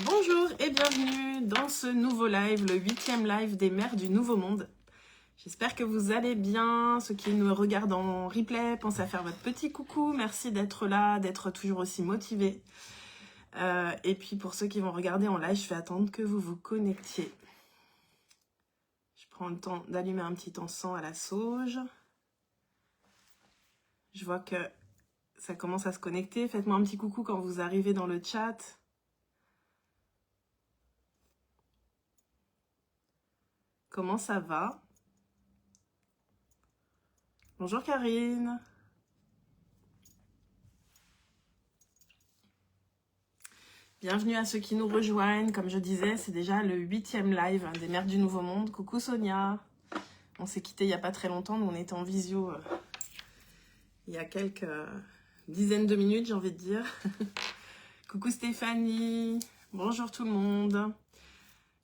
Bonjour et bienvenue dans ce nouveau live, le 8e live des mères du Nouveau Monde. J'espère que vous allez bien. Ceux qui nous regardent en replay, pensez à faire votre petit coucou. Merci d'être là, d'être toujours aussi motivés. Et puis pour ceux qui vont regarder en live, je vais attendre que vous vous connectiez. Je prends le temps d'allumer un petit encens à la sauge. Je vois que ça commence à se connecter. Faites-moi un petit coucou quand vous arrivez dans le chat. Comment ça va? Bonjour Karine. Bienvenue à ceux qui nous rejoignent. Comme je disais, c'est déjà le 8e live des mères du Nouveau Monde. Coucou Sonia. On s'est quitté il n'y a pas très longtemps. Nous, on était en visio il y a quelques dizaines de minutes, j'ai envie de dire. Coucou Stéphanie. Bonjour tout le monde.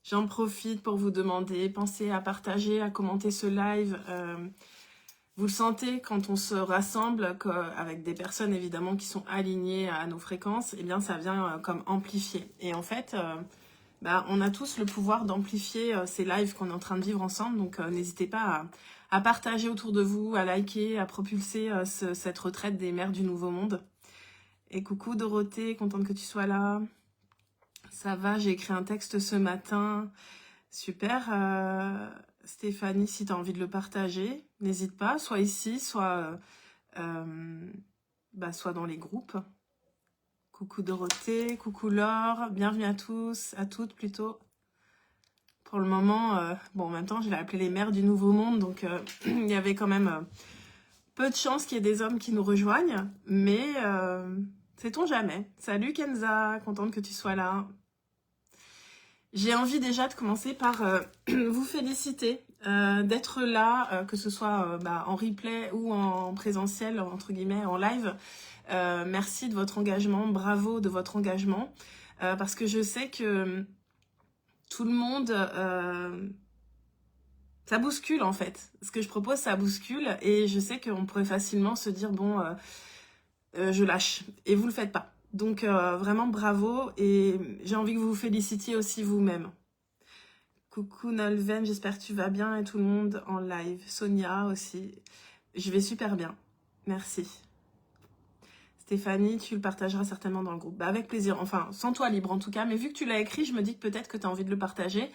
J'en profite pour vous demander, pensez à partager, à commenter ce live. Vous le sentez quand on se rassemble avec des personnes évidemment qui sont alignées à nos fréquences, eh bien ça vient comme amplifier. Et en fait, on a tous le pouvoir d'amplifier ces lives qu'on est en train de vivre ensemble. Donc n'hésitez pas à partager autour de vous, à liker, à propulser cette retraite des mères du Nouveau Monde. Et coucou Dorothée, contente que tu sois là. Ça va, j'ai écrit un texte ce matin. Super. Stéphanie, si tu as envie de le partager, n'hésite pas, soit ici, soit dans les groupes. Coucou Dorothée, coucou Laure, bienvenue à tous, à toutes plutôt. Pour le moment, en même temps, je l'ai appelé les mères du Nouveau Monde, donc il y avait quand même peu de chances qu'il y ait des hommes qui nous rejoignent, mais sait-on jamais. Salut Kenza, contente que tu sois là. J'ai envie déjà de commencer par vous féliciter d'être là, que ce soit en replay ou en présentiel, entre guillemets, en live. Merci de votre engagement, bravo de votre engagement, parce que je sais que tout le monde, ça bouscule en fait. Ce que je propose, ça bouscule, et je sais qu'on pourrait facilement se dire, je lâche, et vous le faites pas. Donc vraiment bravo, et j'ai envie que vous vous félicitiez aussi vous-même. Coucou Nolven, j'espère que tu vas bien et tout le monde en live. Sonia aussi. Je vais super bien. Merci. Stéphanie, tu le partageras certainement dans le groupe. Avec plaisir. Enfin, sans toi libre en tout cas. Mais vu que tu l'as écrit, je me dis que peut-être que tu as envie de le partager.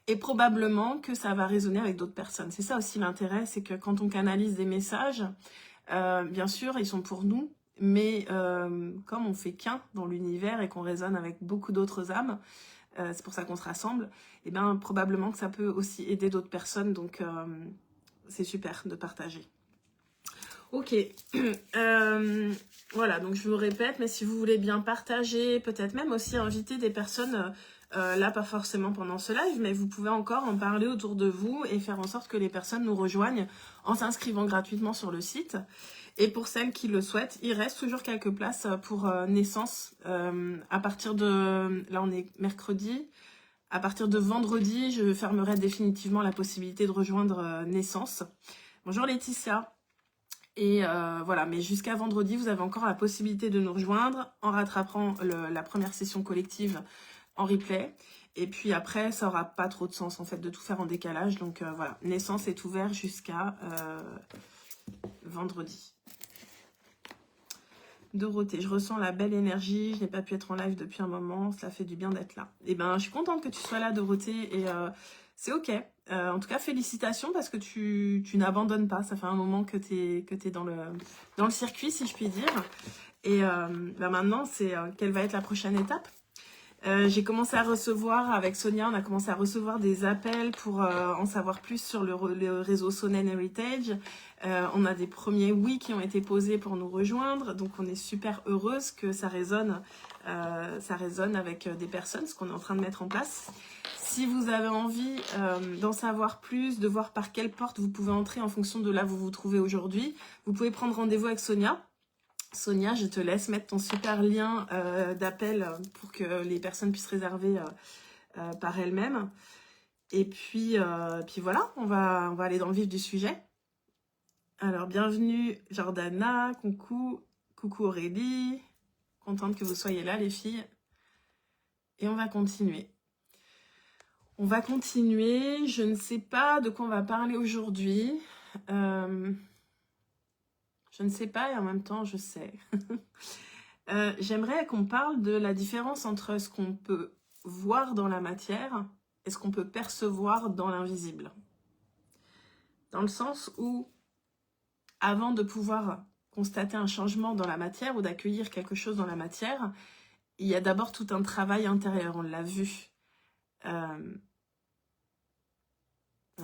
Et probablement que ça va résonner avec d'autres personnes. C'est ça aussi l'intérêt, c'est que quand on canalise des messages, bien sûr, ils sont pour nous. Mais comme on fait qu'un dans l'univers et qu'on résonne avec beaucoup d'autres âmes, c'est pour ça qu'on se rassemble, et bien probablement que ça peut aussi aider d'autres personnes, donc c'est super de partager. Ok, voilà, donc je vous répète, mais si vous voulez bien partager, peut-être même aussi inviter des personnes, là pas forcément pendant ce live, mais vous pouvez encore en parler autour de vous et faire en sorte que les personnes nous rejoignent en s'inscrivant gratuitement sur le site. Et pour celles qui le souhaitent, il reste toujours quelques places pour naissance. À partir de... Là, on est mercredi. À partir de vendredi, je fermerai définitivement la possibilité de rejoindre naissance. Bonjour Laetitia. Et voilà, mais jusqu'à vendredi, vous avez encore la possibilité de nous rejoindre en rattrapant la première session collective en replay. Et puis après, ça n'aura pas trop de sens en fait de tout faire en décalage. Donc voilà, naissance est ouvert jusqu'à vendredi. Dorothée, je ressens la belle énergie, je n'ai pas pu être en live depuis un moment, cela fait du bien d'être là. Et ben, je suis contente que tu sois là, Dorothée, et c'est ok. En tout cas, félicitations parce que tu n'abandonnes pas. Ça fait un moment que tu es dans le circuit, si je puis dire. Et maintenant, c'est quelle va être la prochaine étape? J'ai commencé à recevoir, avec Sonia, on a commencé à recevoir des appels pour en savoir plus sur le réseau Sonnen Heritage. On a des premiers oui qui ont été posés pour nous rejoindre, donc on est super heureuse que ça résonne avec des personnes, ce qu'on est en train de mettre en place. Si vous avez envie d'en savoir plus, de voir par quelle porte vous pouvez entrer en fonction de là où vous vous trouvez aujourd'hui, vous pouvez prendre rendez-vous avec Sonia. Sonia, je te laisse mettre ton super lien d'appel pour que les personnes puissent réserver par elles-mêmes. Et puis voilà, on va aller dans le vif du sujet. Alors, bienvenue Jordana, coucou Aurélie. Contente que vous soyez là, les filles. Et on va continuer. On va continuer. Je ne sais pas de quoi on va parler aujourd'hui. Je ne sais pas et en même temps, je sais. J'aimerais qu'on parle de la différence entre ce qu'on peut voir dans la matière et ce qu'on peut percevoir dans l'invisible. Dans le sens où, avant de pouvoir constater un changement dans la matière ou d'accueillir quelque chose dans la matière, il y a d'abord tout un travail intérieur, on l'a vu.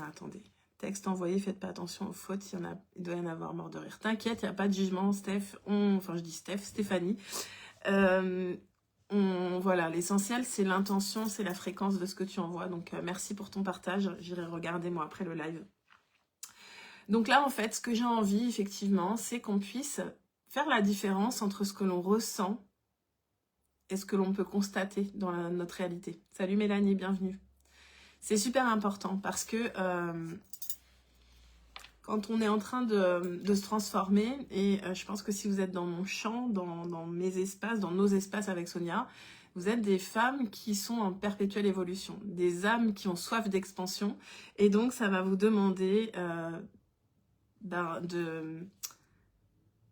Attendez, texte envoyé, faites pas attention aux fautes, il doit y en avoir mort de rire. T'inquiète, il n'y a pas de jugement, Steph, enfin je dis Stéphanie. Voilà, l'essentiel c'est l'intention, c'est la fréquence de ce que tu envoies. Donc merci pour ton partage, j'irai regarder moi après le live. Donc là en fait, ce que j'ai envie effectivement, c'est qu'on puisse faire la différence entre ce que l'on ressent et ce que l'on peut constater dans notre réalité. Salut Mélanie, bienvenue. C'est super important parce que quand on est en train de se transformer, et je pense que si vous êtes dans mon champ, dans mes espaces, dans nos espaces avec Sonia, vous êtes des femmes qui sont en perpétuelle évolution, des âmes qui ont soif d'expansion, et donc ça va vous demander de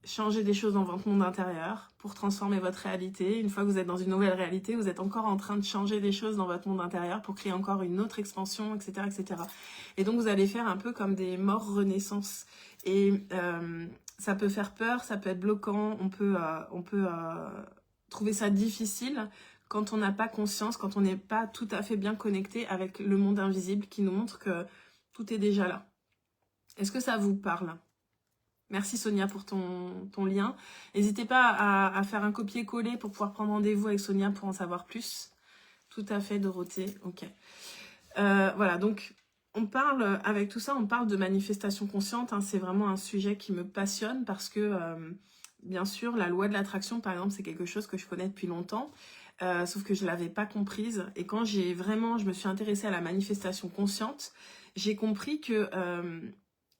changer des choses dans votre monde intérieur pour transformer votre réalité. Une fois que vous êtes dans une nouvelle réalité, vous êtes encore en train de changer des choses dans votre monde intérieur pour créer encore une autre expansion, etc. etc. Et donc vous allez faire un peu comme des morts renaissances. Et ça peut faire peur, ça peut être bloquant, on peut trouver ça difficile quand on n'a pas conscience, quand on n'est pas tout à fait bien connecté avec le monde invisible qui nous montre que tout est déjà là. Est-ce que ça vous parle ? Merci Sonia pour ton lien. N'hésitez pas à faire un copier-coller pour pouvoir prendre rendez-vous avec Sonia pour en savoir plus. Tout à fait Dorothée, ok. Voilà, donc on parle, avec tout ça, on parle de manifestation consciente. Hein, c'est vraiment un sujet qui me passionne parce que, bien sûr, la loi de l'attraction, par exemple, c'est quelque chose que je connais depuis longtemps. Sauf que je ne l'avais pas comprise. Et quand je me suis intéressée à la manifestation consciente, j'ai compris que,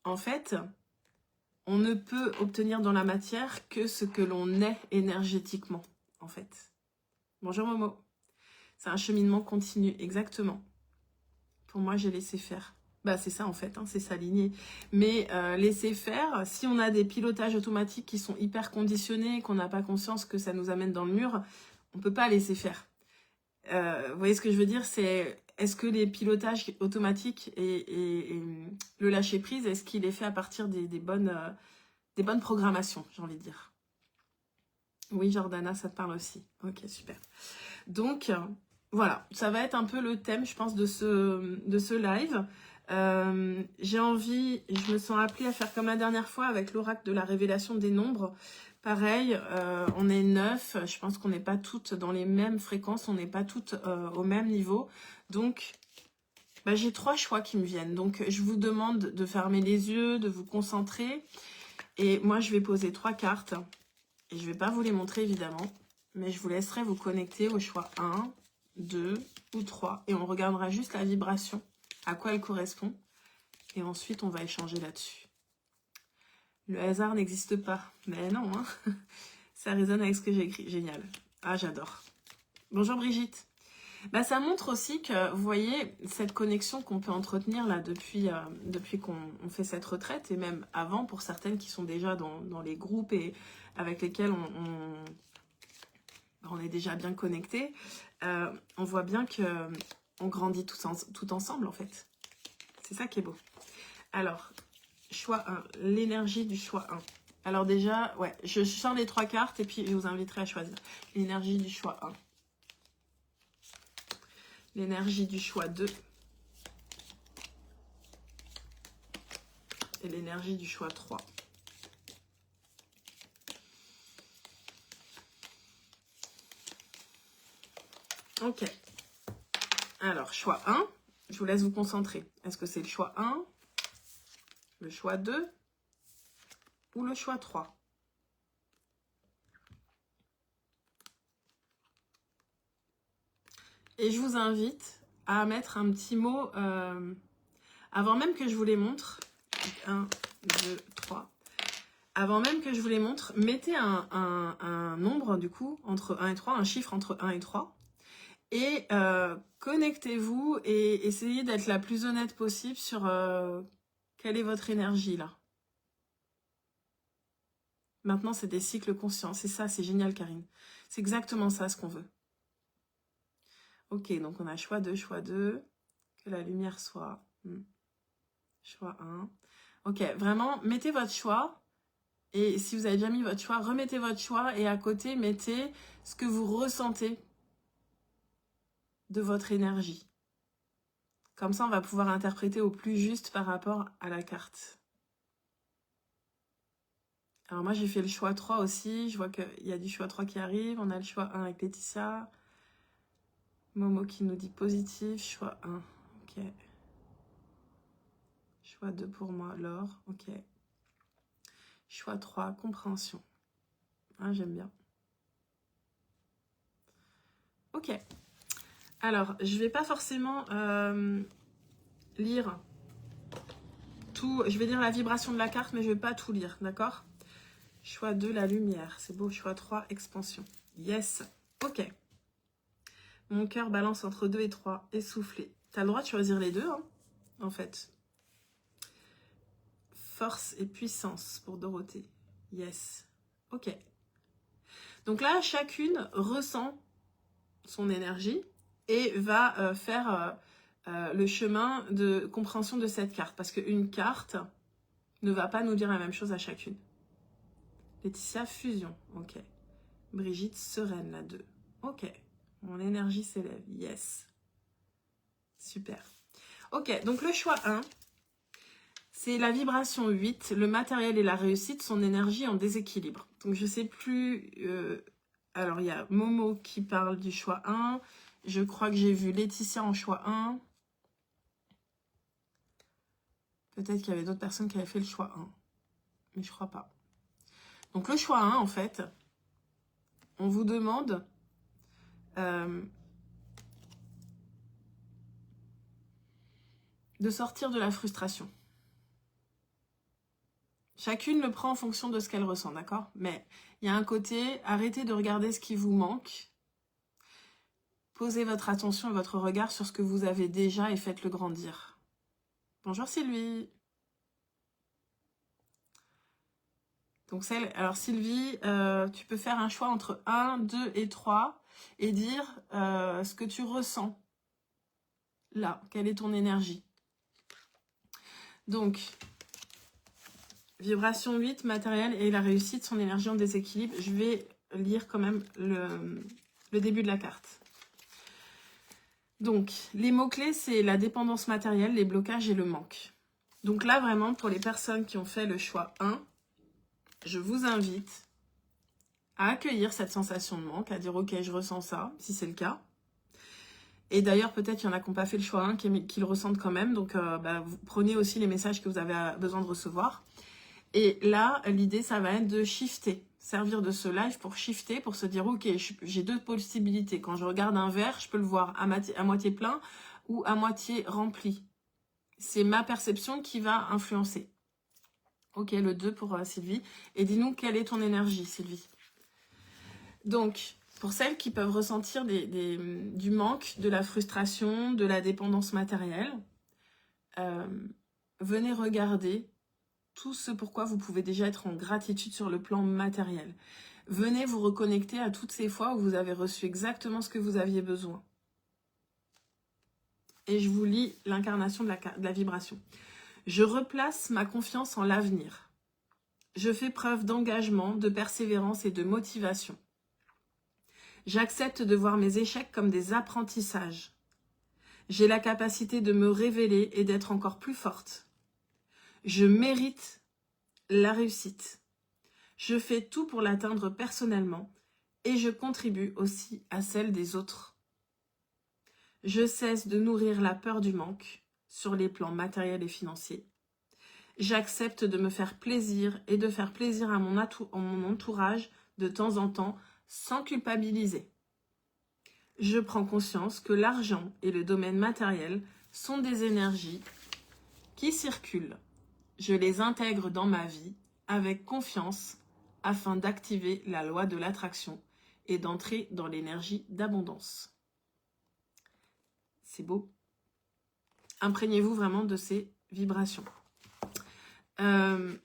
en fait, on ne peut obtenir dans la matière que ce que l'on est énergétiquement, en fait. Bonjour Momo. C'est un cheminement continu, exactement. Pour moi, j'ai laissé faire. Bah, c'est ça en fait, hein, c'est s'aligner. Mais laisser faire, si on a des pilotages automatiques qui sont hyper conditionnés, qu'on n'a pas conscience que ça nous amène dans le mur, on ne peut pas laisser faire. Vous voyez ce que je veux dire, c'est est-ce que les pilotages automatiques et le lâcher prise, est-ce qu'il est fait à partir des bonnes programmations, j'ai envie de dire. Oui, Jordana, ça te parle aussi. Ok, super. Donc, voilà, ça va être un peu le thème, je pense, de ce live. Je me sens appelée à faire comme la dernière fois avec l'oracle de la révélation des nombres. Pareil, on est 9, je pense qu'on n'est pas toutes dans les mêmes fréquences, on n'est pas toutes au même niveau. Donc, j'ai 3 choix qui me viennent. Donc, je vous demande de fermer les yeux, de vous concentrer. Et moi, je vais poser 3 cartes. Et je ne vais pas vous les montrer, évidemment. Mais je vous laisserai vous connecter au choix 1, 2 ou 3. Et on regardera juste la vibration, à quoi elle correspond. Et ensuite, on va échanger là-dessus. Le hasard n'existe pas. Mais non, hein. Ça résonne avec ce que j'ai écrit. Génial. Ah, j'adore. Bonjour Brigitte. Ça montre aussi que, vous voyez, cette connexion qu'on peut entretenir là depuis qu'on fait cette retraite, et même avant pour certaines qui sont déjà dans les groupes et avec lesquels on est déjà bien connectés, on voit bien qu'on grandit tout ensemble en fait. C'est ça qui est beau. Alors, choix 1, l'énergie du choix 1. Alors déjà, ouais, je sors les 3 cartes et puis je vous inviterai à choisir. L'énergie du choix 1. L'énergie du choix 2. Et l'énergie du choix 3. Ok. Alors, choix 1. Je vous laisse vous concentrer. Est-ce que c'est le choix 1, le choix 2 ou le choix 3? Et je vous invite à mettre un petit mot, avant même que je vous les montre. 1, 2, 3. Avant même que je vous les montre, mettez un nombre du coup, entre 1 et 3, un chiffre entre 1 et 3. Et connectez-vous et essayez d'être la plus honnête possible sur quelle est votre énergie là. Maintenant, c'est des cycles conscients. C'est ça, c'est génial, Karine. C'est exactement ça ce qu'on veut. Ok, donc on a choix 2, que la lumière soit choix 1. Ok, vraiment, mettez votre choix. Et si vous avez déjà mis votre choix, remettez votre choix et à côté, mettez ce que vous ressentez de votre énergie. Comme ça, on va pouvoir interpréter au plus juste par rapport à la carte. Alors moi, j'ai fait le choix 3 aussi. Je vois qu'il y a du choix 3 qui arrive. On a le choix 1 avec Laetitia. Momo qui nous dit positif. Choix 1. Ok. Choix 2 pour moi. Laure. Ok. Choix 3. Compréhension. Ah, j'aime bien. Ok. Alors, je vais pas forcément lire tout. Je vais lire la vibration de la carte, mais je vais pas tout lire. D'accord ? Choix 2, la lumière. C'est beau. Choix 3, expansion. Yes. Ok. Mon cœur balance entre 2 et 3. Essoufflé. Tu as le droit de choisir les deux, hein, en fait. Force et puissance pour Dorothée. Yes. Ok. Donc là, chacune ressent son énergie et va faire le chemin de compréhension de cette carte. Parce qu'une carte ne va pas nous dire la même chose à chacune. Laetitia, fusion. Ok. Brigitte, sereine, la 2. Ok. Mon énergie s'élève. Yes. Super. Ok, donc le choix 1, c'est la vibration 8. Le matériel et la réussite, son énergie en déséquilibre. Donc je sais plus... alors il y a Momo qui parle du choix 1. Je crois que j'ai vu Laetitia en choix 1. Peut-être qu'il y avait d'autres personnes qui avaient fait le choix 1. Mais je crois pas. Donc le choix 1, en fait, on vous demande... de sortir de la frustration. Chacune le prend en fonction de ce qu'elle ressent, d'accord? Mais il y a un côté, arrêtez de regarder ce qui vous manque. Posez votre attention et votre regard sur ce que vous avez déjà et faites-le grandir. Bonjour Sylvie. Donc alors Sylvie, tu peux faire un choix entre 1, 2 et 3 et dire ce que tu ressens. Là, quelle est ton énergie? Donc, vibration 8, matériel et la réussite, son énergie en déséquilibre. Je vais lire quand même le début de la carte. Donc, les mots-clés, c'est la dépendance matérielle, les blocages et le manque. Donc là, vraiment, pour les personnes qui ont fait le choix 1, je vous invite à accueillir cette sensation de manque, à dire « Ok, je ressens ça », si c'est le cas. Et d'ailleurs, peut-être qu'il y en a qui n'ont pas fait le choix 1, qui le ressentent quand même. Donc, vous prenez aussi les messages que vous avez besoin de recevoir. Et là, l'idée, ça va être de shifter. Servir de ce live pour shifter, pour se dire « Ok, j'ai deux possibilités. Quand je regarde un verre, je peux le voir à moitié plein ou à moitié rempli. » C'est ma perception qui va influencer. Ok, le 2 pour Sylvie. Et dis-nous, quelle est ton énergie, Sylvie? Donc, pour celles qui peuvent ressentir du manque, de la frustration, de la dépendance matérielle, venez regarder tout ce pourquoi vous pouvez déjà être en gratitude sur le plan matériel. Venez vous reconnecter à toutes ces fois où vous avez reçu exactement ce que vous aviez besoin. Et je vous lis l'incarnation de la vibration. Je replace ma confiance en l'avenir. Je fais preuve d'engagement, de persévérance et de motivation. J'accepte de voir mes échecs comme des apprentissages. J'ai la capacité de me révéler et d'être encore plus forte. Je mérite la réussite. Je fais tout pour l'atteindre personnellement et je contribue aussi à celle des autres. Je cesse de nourrir la peur du manque sur les plans matériels et financiers. J'accepte de me faire plaisir et de faire plaisir à mon entourage de temps en temps sans culpabiliser. Je prends conscience que l'argent et le domaine matériel sont des énergies qui circulent. Je les intègre dans ma vie avec confiance afin d'activer la loi de l'attraction et d'entrer dans l'énergie d'abondance. C'est beau. Imprégnez-vous vraiment de ces vibrations. Je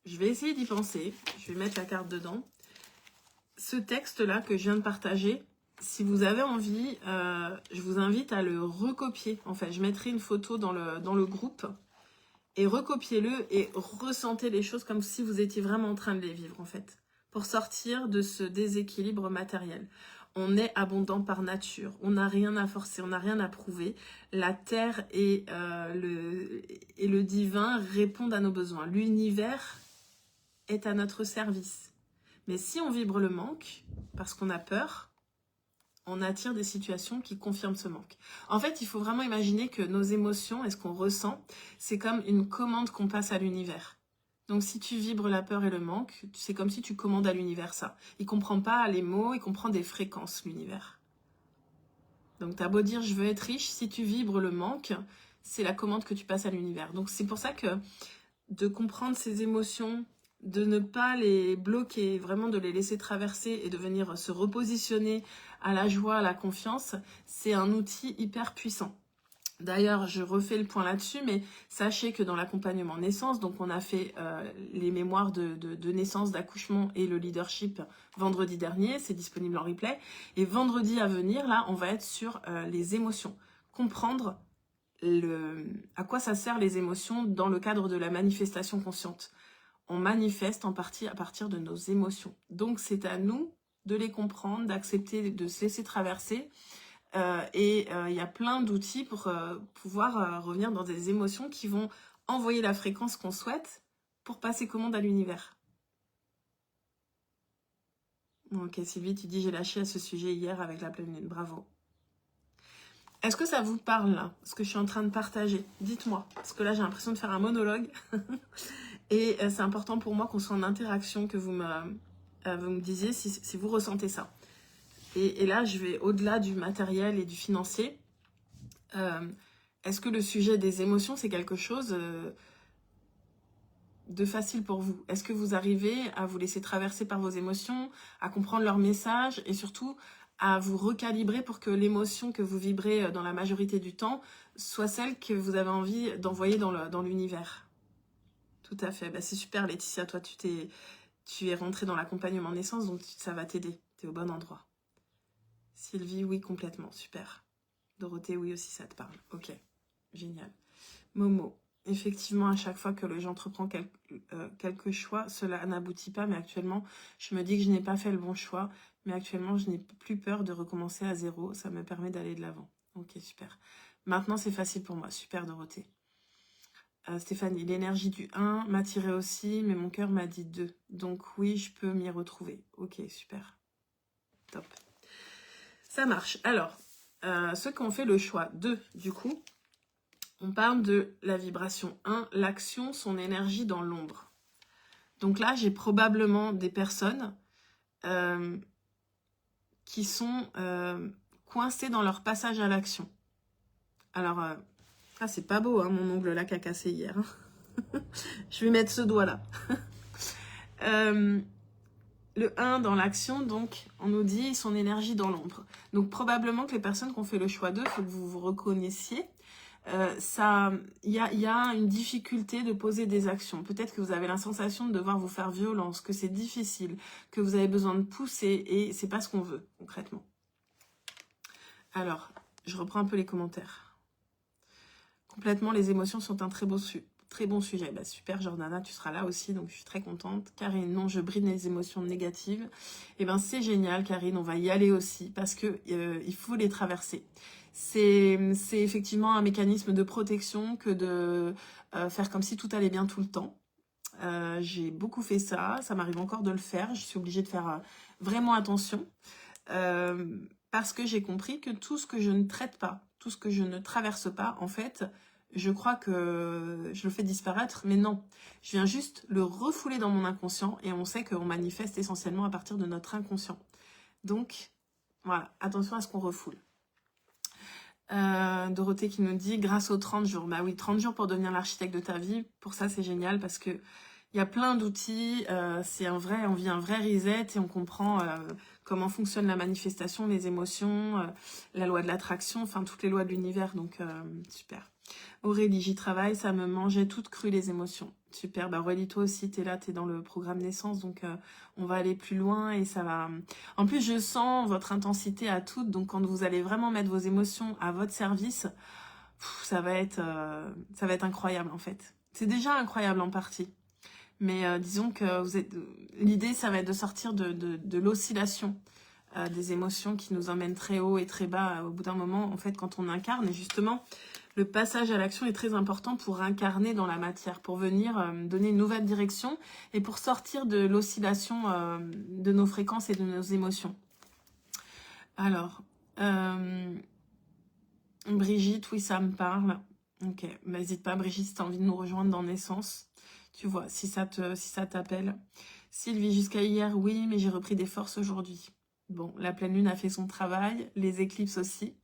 vais essayer d'y penser. Je vais mettre la carte dedans. Ce texte-là que je viens de partager, si vous avez envie, je vous invite à le recopier. En fait, je mettrai une photo dans le groupe et recopiez-le et ressentez les choses comme si vous étiez vraiment en train de les vivre, en fait, pour sortir de ce déséquilibre matériel. On est abondant par nature, on n'a rien à forcer, on n'a rien à prouver. La terre et le divin répondent à nos besoins. L'univers est à notre service. Mais si on vibre le manque, parce qu'on a peur, on attire des situations qui confirment ce manque. En fait, il faut vraiment imaginer que nos émotions et ce qu'on ressent, c'est comme une commande qu'on passe à l'univers. Donc si tu vibres la peur et le manque, c'est comme si tu commandes à l'univers ça. Il ne comprend pas les mots, il comprend des fréquences, l'univers. Donc tu as beau dire je veux être riche, si tu vibres le manque, c'est la commande que tu passes à l'univers. Donc c'est pour ça que de comprendre ces émotions, de ne pas les bloquer, vraiment de les laisser traverser et de venir se repositionner à la joie, à la confiance, c'est un outil hyper puissant. D'ailleurs, je refais le point là-dessus, mais sachez que dans l'accompagnement naissance, donc on a fait les mémoires de naissance, d'accouchement et le leadership vendredi dernier, c'est disponible en replay. Et vendredi à venir, là, on va être sur les émotions. Comprendre à quoi ça sert les émotions dans le cadre de la manifestation consciente. On manifeste en partie à partir de nos émotions. Donc c'est à nous de les comprendre, d'accepter de se laisser traverser. Il y a plein d'outils pour pouvoir revenir dans des émotions qui vont envoyer la fréquence qu'on souhaite pour passer commande à l'univers. Ok, Sylvie, tu dis j'ai lâché à ce sujet hier avec la pleine lune. Bravo. Est-ce que ça vous parle là, ce que je suis en train de partager? Dites-moi, parce que là j'ai l'impression de faire un monologue. Et c'est important pour moi qu'on soit en interaction, que vous me disiez si vous ressentez ça. Et là, je vais au-delà du matériel et du financier. Est-ce que le sujet des émotions, c'est quelque chose de facile pour vous? Est-ce que vous arrivez à vous laisser traverser par vos émotions, à comprendre leurs messages et surtout à vous recalibrer pour que l'émotion que vous vibrez dans la majorité du temps soit celle que vous avez envie d'envoyer dans l'univers? Tout à fait. Bah, c'est super, Laetitia. Toi, tu es rentrée dans l'accompagnement naissance, donc ça va t'aider. Tu es au bon endroit. Sylvie, oui, complètement. Super. Dorothée, oui, aussi, ça te parle. Ok, génial. Momo, effectivement, à chaque fois que j'entreprends quelque choix, cela n'aboutit pas, mais actuellement, je me dis que je n'ai pas fait le bon choix, mais actuellement, je n'ai plus peur de recommencer à zéro. Ça me permet d'aller de l'avant. Ok, super. Maintenant, c'est facile pour moi. Super, Dorothée. Stéphanie, l'énergie du 1 m'a tiré aussi, mais mon cœur m'a dit 2. Donc oui, je peux m'y retrouver. Ok, super. Top. Ça marche. Alors, ceux qui ont fait le choix 2, du coup, on parle de la vibration 1, l'action, son énergie dans l'ombre. Donc là, j'ai probablement des personnes qui sont coincées dans leur passage à l'action. Alors, c'est pas beau, hein, mon ongle là qui a cassé hier. Je vais mettre ce doigt-là. Le 1 dans l'action, donc, on nous dit son énergie dans l'ombre. Donc, probablement que les personnes qui ont fait le choix 2, il faut que vous vous reconnaissiez. Il y a une difficulté de poser des actions. Peut-être que vous avez la sensation de devoir vous faire violence, que c'est difficile, que vous avez besoin de pousser et c'est pas ce qu'on veut, concrètement. Alors, je reprends un peu les commentaires. Complètement, les émotions sont un très bon sujet. Bah, super, Jordana, tu seras là aussi, donc je suis très contente. Karine, non, je bride les émotions négatives. Eh ben, c'est génial, Karine, on va y aller aussi, parce que il faut les traverser. C'est effectivement un mécanisme de protection que de faire comme si tout allait bien tout le temps. J'ai beaucoup fait ça m'arrive encore de le faire. Je suis obligée de faire vraiment attention. Parce que j'ai compris que tout ce que je ne traite pas, tout ce que je ne traverse pas, en fait, je crois que je le fais disparaître, mais non. Je viens juste le refouler dans mon inconscient et on sait qu'on manifeste essentiellement à partir de notre inconscient. Donc, voilà, attention à ce qu'on refoule. Dorothée qui nous dit, grâce aux 30 jours. Bah oui, 30 jours pour devenir l'architecte de ta vie. Pour ça, c'est génial parce que Il y a plein d'outils, on vit un vrai reset et on comprend comment fonctionne la manifestation, les émotions, la loi de l'attraction, enfin toutes les lois de l'univers, donc super. Aurélie, j'y travaille, ça me mangeait toute crue les émotions. Super, bah Aurélie, toi aussi, t'es là, t'es dans le programme naissance, donc on va aller plus loin et ça va... En plus, je sens votre intensité à toutes, donc quand vous allez vraiment mettre vos émotions à votre service, ça va être incroyable en fait. C'est déjà incroyable en partie. Mais disons que l'idée, ça va être de sortir de l'oscillation des émotions qui nous emmènent très haut et très bas au bout d'un moment, en fait, quand on incarne. Et justement, le passage à l'action est très important pour incarner dans la matière, pour venir donner une nouvelle direction et pour sortir de l'oscillation de nos fréquences et de nos émotions. Alors, Brigitte, oui, ça me parle. Ok, bah, n'hésite pas, Brigitte, si tu as envie de nous rejoindre dans Naissance. Tu vois, si ça t'appelle. Sylvie, jusqu'à hier, oui, mais j'ai repris des forces aujourd'hui. Bon, la pleine lune a fait son travail, les éclipses aussi.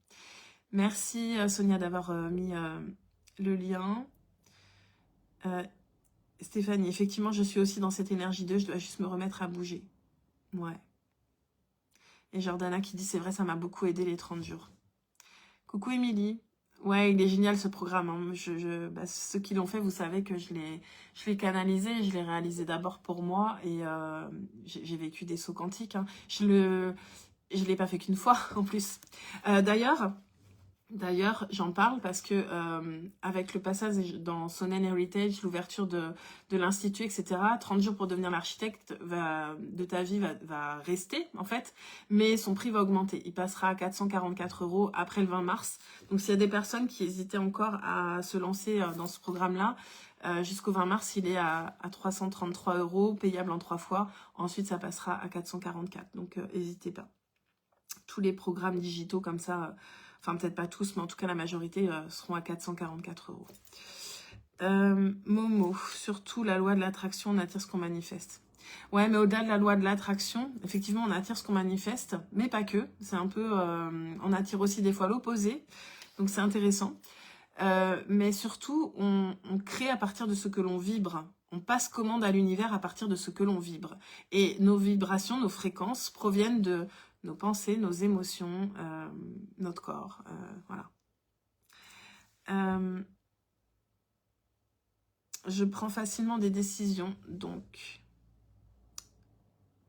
Merci Sonia d'avoir mis le lien. Stéphanie, effectivement, je suis aussi dans cette énergie 2, je dois juste me remettre à bouger. Ouais. Et Jordana qui dit, c'est vrai, ça m'a beaucoup aidé les 30 jours. Coucou Émilie. Ouais, il est génial ce programme. Hein. Bah, ceux qui l'ont fait, vous savez que je l'ai canalisé, je l'ai réalisé d'abord pour moi et j'ai vécu des sauts quantiques. Hein. Je l'ai pas fait qu'une fois en plus. D'ailleurs, j'en parle parce que avec le passage dans Sonnen Heritage, l'ouverture de l'Institut, etc., 30 jours pour devenir l'architecte de ta vie va rester, en fait, mais son prix va augmenter. Il passera à 444 € après le 20 mars. Donc, s'il y a des personnes qui hésitaient encore à se lancer dans ce programme-là, jusqu'au 20 mars, il est à 333 €, payable en 3 fois. Ensuite, ça passera à 444. Donc, n'hésitez pas. Tous les programmes digitaux comme ça... Enfin, peut-être pas tous, mais en tout cas, la majorité seront à 444 €. Momo, surtout la loi de l'attraction, on attire ce qu'on manifeste. Ouais, mais au-delà de la loi de l'attraction, effectivement, on attire ce qu'on manifeste, mais pas que. C'est un peu... on attire aussi des fois l'opposé, donc c'est intéressant. Mais surtout, on crée à partir de ce que l'on vibre. On passe commande à l'univers à partir de ce que l'on vibre. Et nos vibrations, nos fréquences proviennent de nos pensées, nos émotions, notre corps. Voilà. Je prends facilement des décisions, donc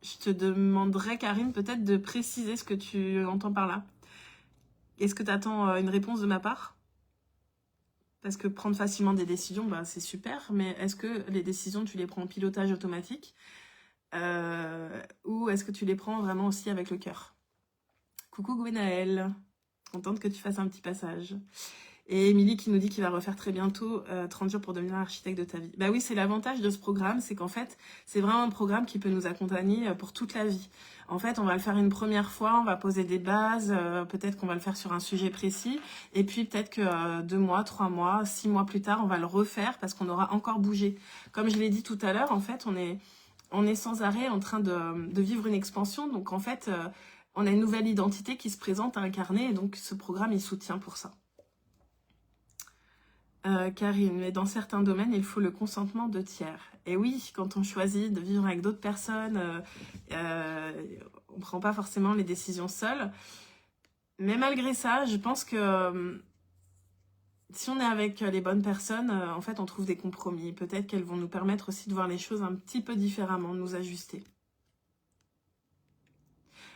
je te demanderais, Karine, peut-être de préciser ce que tu entends par là. Est-ce que tu attends une réponse de ma part ? Parce que prendre facilement des décisions, bah, c'est super, mais est-ce que les décisions, tu les prends en pilotage automatique ou est-ce que tu les prends vraiment aussi avec le cœur ? Coucou Gwenaëlle, contente que tu fasses un petit passage. Et Émilie qui nous dit qu'il va refaire très bientôt 30 jours pour devenir architecte de ta vie. Bah oui, c'est l'avantage de ce programme, c'est qu'en fait, c'est vraiment un programme qui peut nous accompagner pour toute la vie. En fait, on va le faire une première fois, on va poser des bases, peut-être qu'on va le faire sur un sujet précis, et puis peut-être que 2 mois, 3 mois, 6 mois plus tard, on va le refaire parce qu'on aura encore bougé. Comme je l'ai dit tout à l'heure, en fait, on est sans arrêt en train de vivre une expansion, donc en fait, on a une nouvelle identité qui se présente à incarner, et donc ce programme, il soutient pour ça. Karine, mais dans certains domaines, il faut le consentement de tiers. Et oui, quand on choisit de vivre avec d'autres personnes, on ne prend pas forcément les décisions seules. Mais malgré ça, je pense que si on est avec les bonnes personnes, en fait, on trouve des compromis. Peut-être qu'elles vont nous permettre aussi de voir les choses un petit peu différemment, de nous ajuster.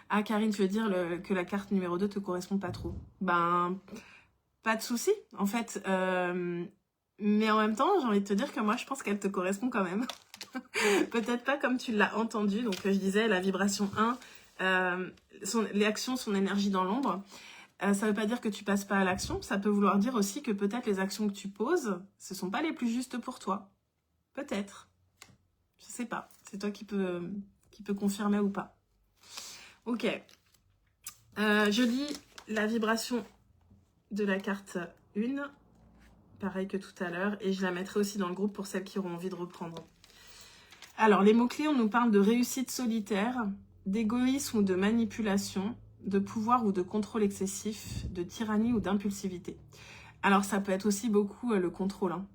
Ah, Karine, tu veux dire que la carte numéro 2 te correspond pas trop? Ben... Pas de souci, en fait. Mais en même temps, j'ai envie de te dire que moi, je pense qu'elle te correspond quand même. Peut-être pas comme tu l'as entendu. Donc, je disais, la vibration 1, les actions, son énergie dans l'ombre. Ça ne veut pas dire que tu passes pas à l'action. Ça peut vouloir dire aussi que peut-être les actions que tu poses, ce ne sont pas les plus justes pour toi. Peut-être. Je sais pas. C'est toi qui peux confirmer ou pas. Ok. Je lis la vibration de la carte 1, pareil que tout à l'heure, et je la mettrai aussi dans le groupe pour celles qui auront envie de reprendre. Alors, les mots-clés, on nous parle de réussite solitaire, d'égoïsme ou de manipulation, de pouvoir ou de contrôle excessif, de tyrannie ou d'impulsivité. Alors, ça peut être aussi beaucoup le contrôle, hein,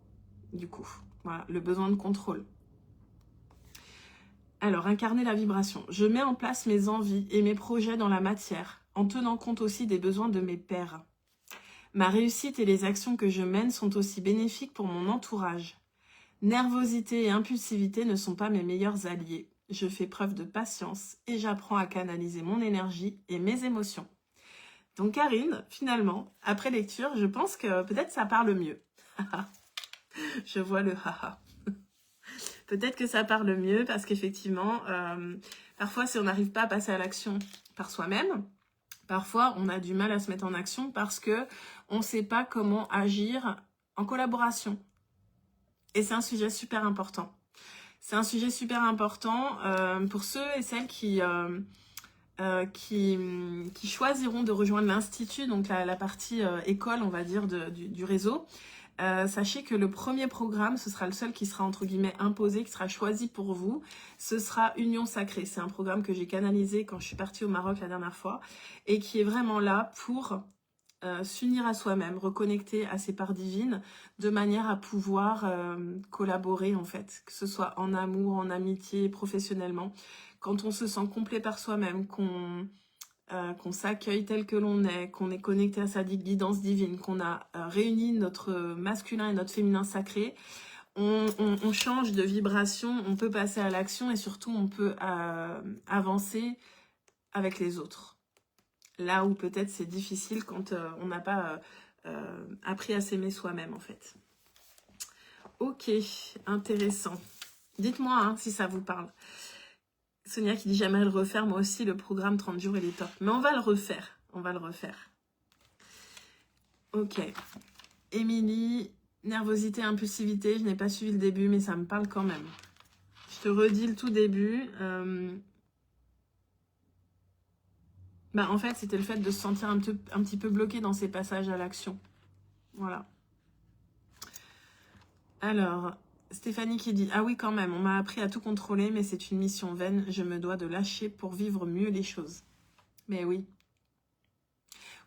du coup. Voilà, le besoin de contrôle. Alors, incarner la vibration. Je mets en place mes envies et mes projets dans la matière, en tenant compte aussi des besoins de mes pairs. Ma réussite et les actions que je mène sont aussi bénéfiques pour mon entourage. Nervosité et impulsivité ne sont pas mes meilleurs alliés. Je fais preuve de patience et j'apprends à canaliser mon énergie et mes émotions. Donc Karine, finalement, après lecture, je pense que peut-être ça parle mieux. Je vois le haha. Peut-être que ça parle mieux parce qu'effectivement, parfois si on n'arrive pas à passer à l'action par soi-même, parfois on a du mal à se mettre en action parce que on ne sait pas comment agir en collaboration. Et c'est un sujet super important. C'est un sujet super important pour ceux et celles qui choisiront de rejoindre l'Institut, donc la partie école, on va dire, du réseau. Sachez que le premier programme, ce sera le seul qui sera entre guillemets imposé, qui sera choisi pour vous. Ce sera Union Sacrée. C'est un programme que j'ai canalisé quand je suis partie au Maroc la dernière fois et qui est vraiment là pour s'unir à soi-même, reconnecter à ses parts divines de manière à pouvoir collaborer en fait, que ce soit en amour, en amitié, professionnellement. Quand on se sent complet par soi-même, qu'on s'accueille tel que l'on est, qu'on est connecté à sa guidance divine, qu'on a réuni notre masculin et notre féminin sacré, on change de vibration, on peut passer à l'action et surtout on peut avancer avec les autres. Là où peut-être c'est difficile quand on n'a pas appris à s'aimer soi-même en fait. Ok, intéressant. Dites-moi hein, si ça vous parle. Sonia qui dit j'aimerais le refaire, moi aussi le programme 30 jours il est top. Mais on va le refaire, on va le refaire. Ok. Émilie, nervosité, impulsivité, je n'ai pas suivi le début mais ça me parle quand même. Je te redis le tout début. En fait c'était le fait de se sentir un petit peu bloqué dans ces passages à l'action. Voilà. Alors, Stéphanie qui dit « Ah oui, quand même, on m'a appris à tout contrôler, mais c'est une mission vaine. Je me dois de lâcher pour vivre mieux les choses. » Mais oui.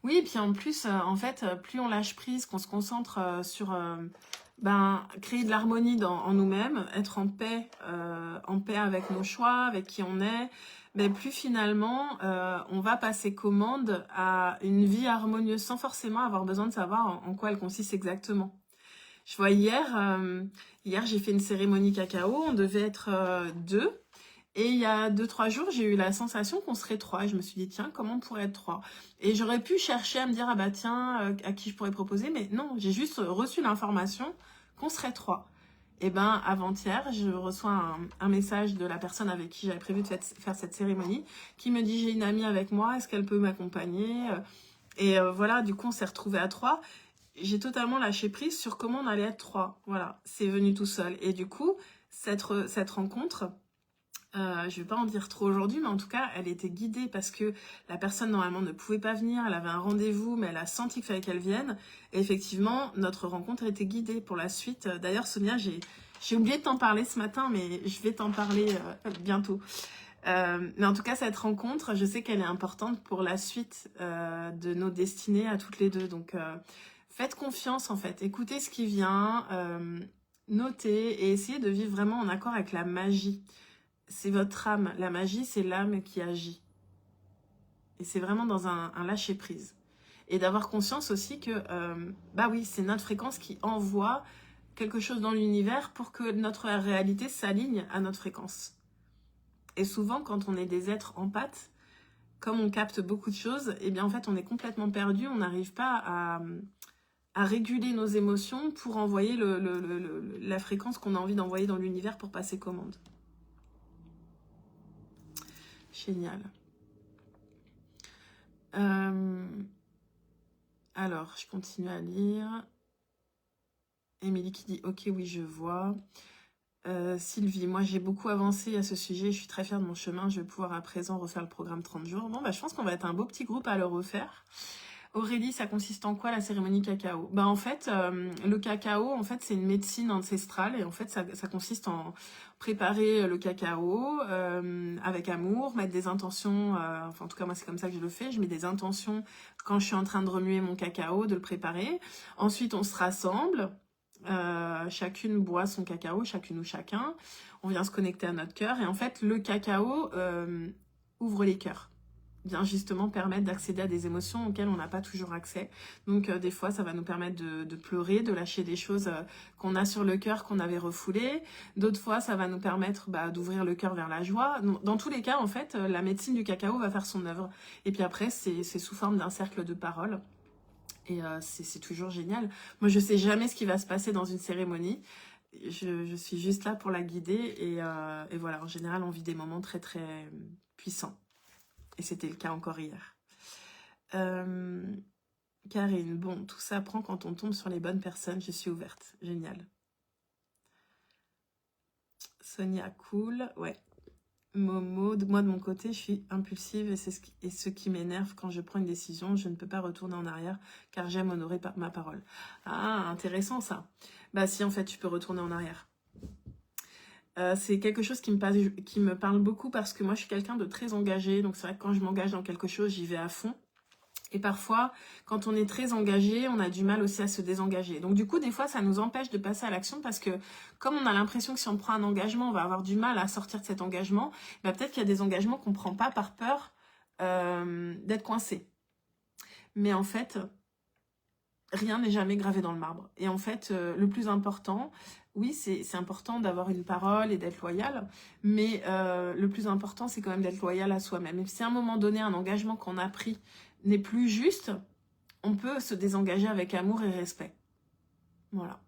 Oui, et puis en plus, en fait, plus on lâche prise, qu'on se concentre sur créer de l'harmonie en nous-mêmes, être en paix avec nos choix, avec qui on est, mais plus finalement, on va passer commande à une vie harmonieuse sans forcément avoir besoin de savoir en quoi elle consiste exactement. Je vois hier j'ai fait une cérémonie cacao, on devait être 2. Et il y a 2-3 jours, j'ai eu la sensation qu'on serait 3. Et je me suis dit, tiens, comment on pourrait être 3? Et j'aurais pu chercher à me dire, ah bah tiens, à qui je pourrais proposer. Mais non, j'ai juste reçu l'information qu'on serait 3. Et avant-hier, je reçois un message de la personne avec qui j'avais prévu de faire cette cérémonie, qui me dit, j'ai une amie avec moi, est-ce qu'elle peut m'accompagner? Et voilà, du coup, on s'est retrouvés à 3. J'ai totalement lâché prise sur comment on allait être 3. Voilà, c'est venu tout seul. Et du coup, cette rencontre, je vais pas en dire trop aujourd'hui, mais en tout cas, elle était guidée parce que la personne normalement ne pouvait pas venir, elle avait un rendez-vous, mais elle a senti qu'il fallait qu'elle vienne. Et effectivement, notre rencontre était guidée pour la suite. D'ailleurs, Sonia, j'ai oublié de t'en parler ce matin, mais je vais t'en parler bientôt. Mais en tout cas, cette rencontre, je sais qu'elle est importante pour la suite de nos destinées à toutes les deux. Donc, faites confiance en fait, écoutez ce qui vient, notez et essayez de vivre vraiment en accord avec la magie. C'est votre âme, la magie c'est l'âme qui agit. Et c'est vraiment dans un lâcher prise. Et d'avoir conscience aussi que, oui, c'est notre fréquence qui envoie quelque chose dans l'univers pour que notre réalité s'aligne à notre fréquence. Et souvent, quand on est des êtres empathes, comme on capte beaucoup de choses, eh bien en fait on est complètement perdu, on n'arrive pas à réguler nos émotions pour envoyer la fréquence qu'on a envie d'envoyer dans l'univers pour passer commande. Génial. Alors, je continue à lire. Émilie qui dit « Ok, oui, je vois. » Sylvie, moi j'ai beaucoup avancé à ce sujet, je suis très fière de mon chemin, je vais pouvoir à présent refaire le programme 30 jours. Bon, je pense qu'on va être un beau petit groupe à le refaire. Aurélie, ça consiste en quoi la cérémonie cacao? En fait, le cacao, en fait, c'est une médecine ancestrale et en fait, ça consiste en préparer le cacao avec amour, mettre des intentions, en tout cas, moi, c'est comme ça que je le fais. Je mets des intentions quand je suis en train de remuer mon cacao, de le préparer. Ensuite, on se rassemble. Chacune boit son cacao, chacune ou chacun. On vient se connecter à notre cœur. Et en fait, le cacao ouvre les cœurs. Vient justement permettre d'accéder à des émotions auxquelles on n'a pas toujours accès. Donc des fois, ça va nous permettre de pleurer, de lâcher des choses qu'on a sur le cœur, qu'on avait refoulées. D'autres fois, ça va nous permettre d'ouvrir le cœur vers la joie. Dans tous les cas, en fait, la médecine du cacao va faire son œuvre. Et puis après, c'est sous forme d'un cercle de paroles. Et c'est toujours génial. Moi, je sais jamais ce qui va se passer dans une cérémonie. Je suis juste là pour la guider. Et voilà, en général, on vit des moments très, très puissants. Et c'était le cas encore hier. Karine, bon, tout ça prend quand on tombe sur les bonnes personnes. Je suis ouverte. Génial. Sonia, cool. Ouais. Momo, moi de mon côté, je suis impulsive et ce qui m'énerve quand je prends une décision, je ne peux pas retourner en arrière car j'aime honorer ma parole. Ah, intéressant ça. Bah si, en fait, tu peux retourner en arrière. C'est quelque chose qui me parle beaucoup parce que moi, je suis quelqu'un de très engagé. Donc c'est vrai que quand je m'engage dans quelque chose, j'y vais à fond. Et parfois, quand on est très engagé, on a du mal aussi à se désengager. Donc du coup, des fois, ça nous empêche de passer à l'action parce que comme on a l'impression que si on prend un engagement, on va avoir du mal à sortir de cet engagement, bah, peut-être qu'il y a des engagements qu'on ne prend pas par peur d'être coincé. Mais en fait, rien n'est jamais gravé dans le marbre. Et en fait, le plus important, oui, c'est important d'avoir une parole et d'être loyal, mais le plus important, c'est quand même d'être loyal à soi-même. Et si à un moment donné, un engagement qu'on a pris n'est plus juste, on peut se désengager avec amour et respect. Voilà.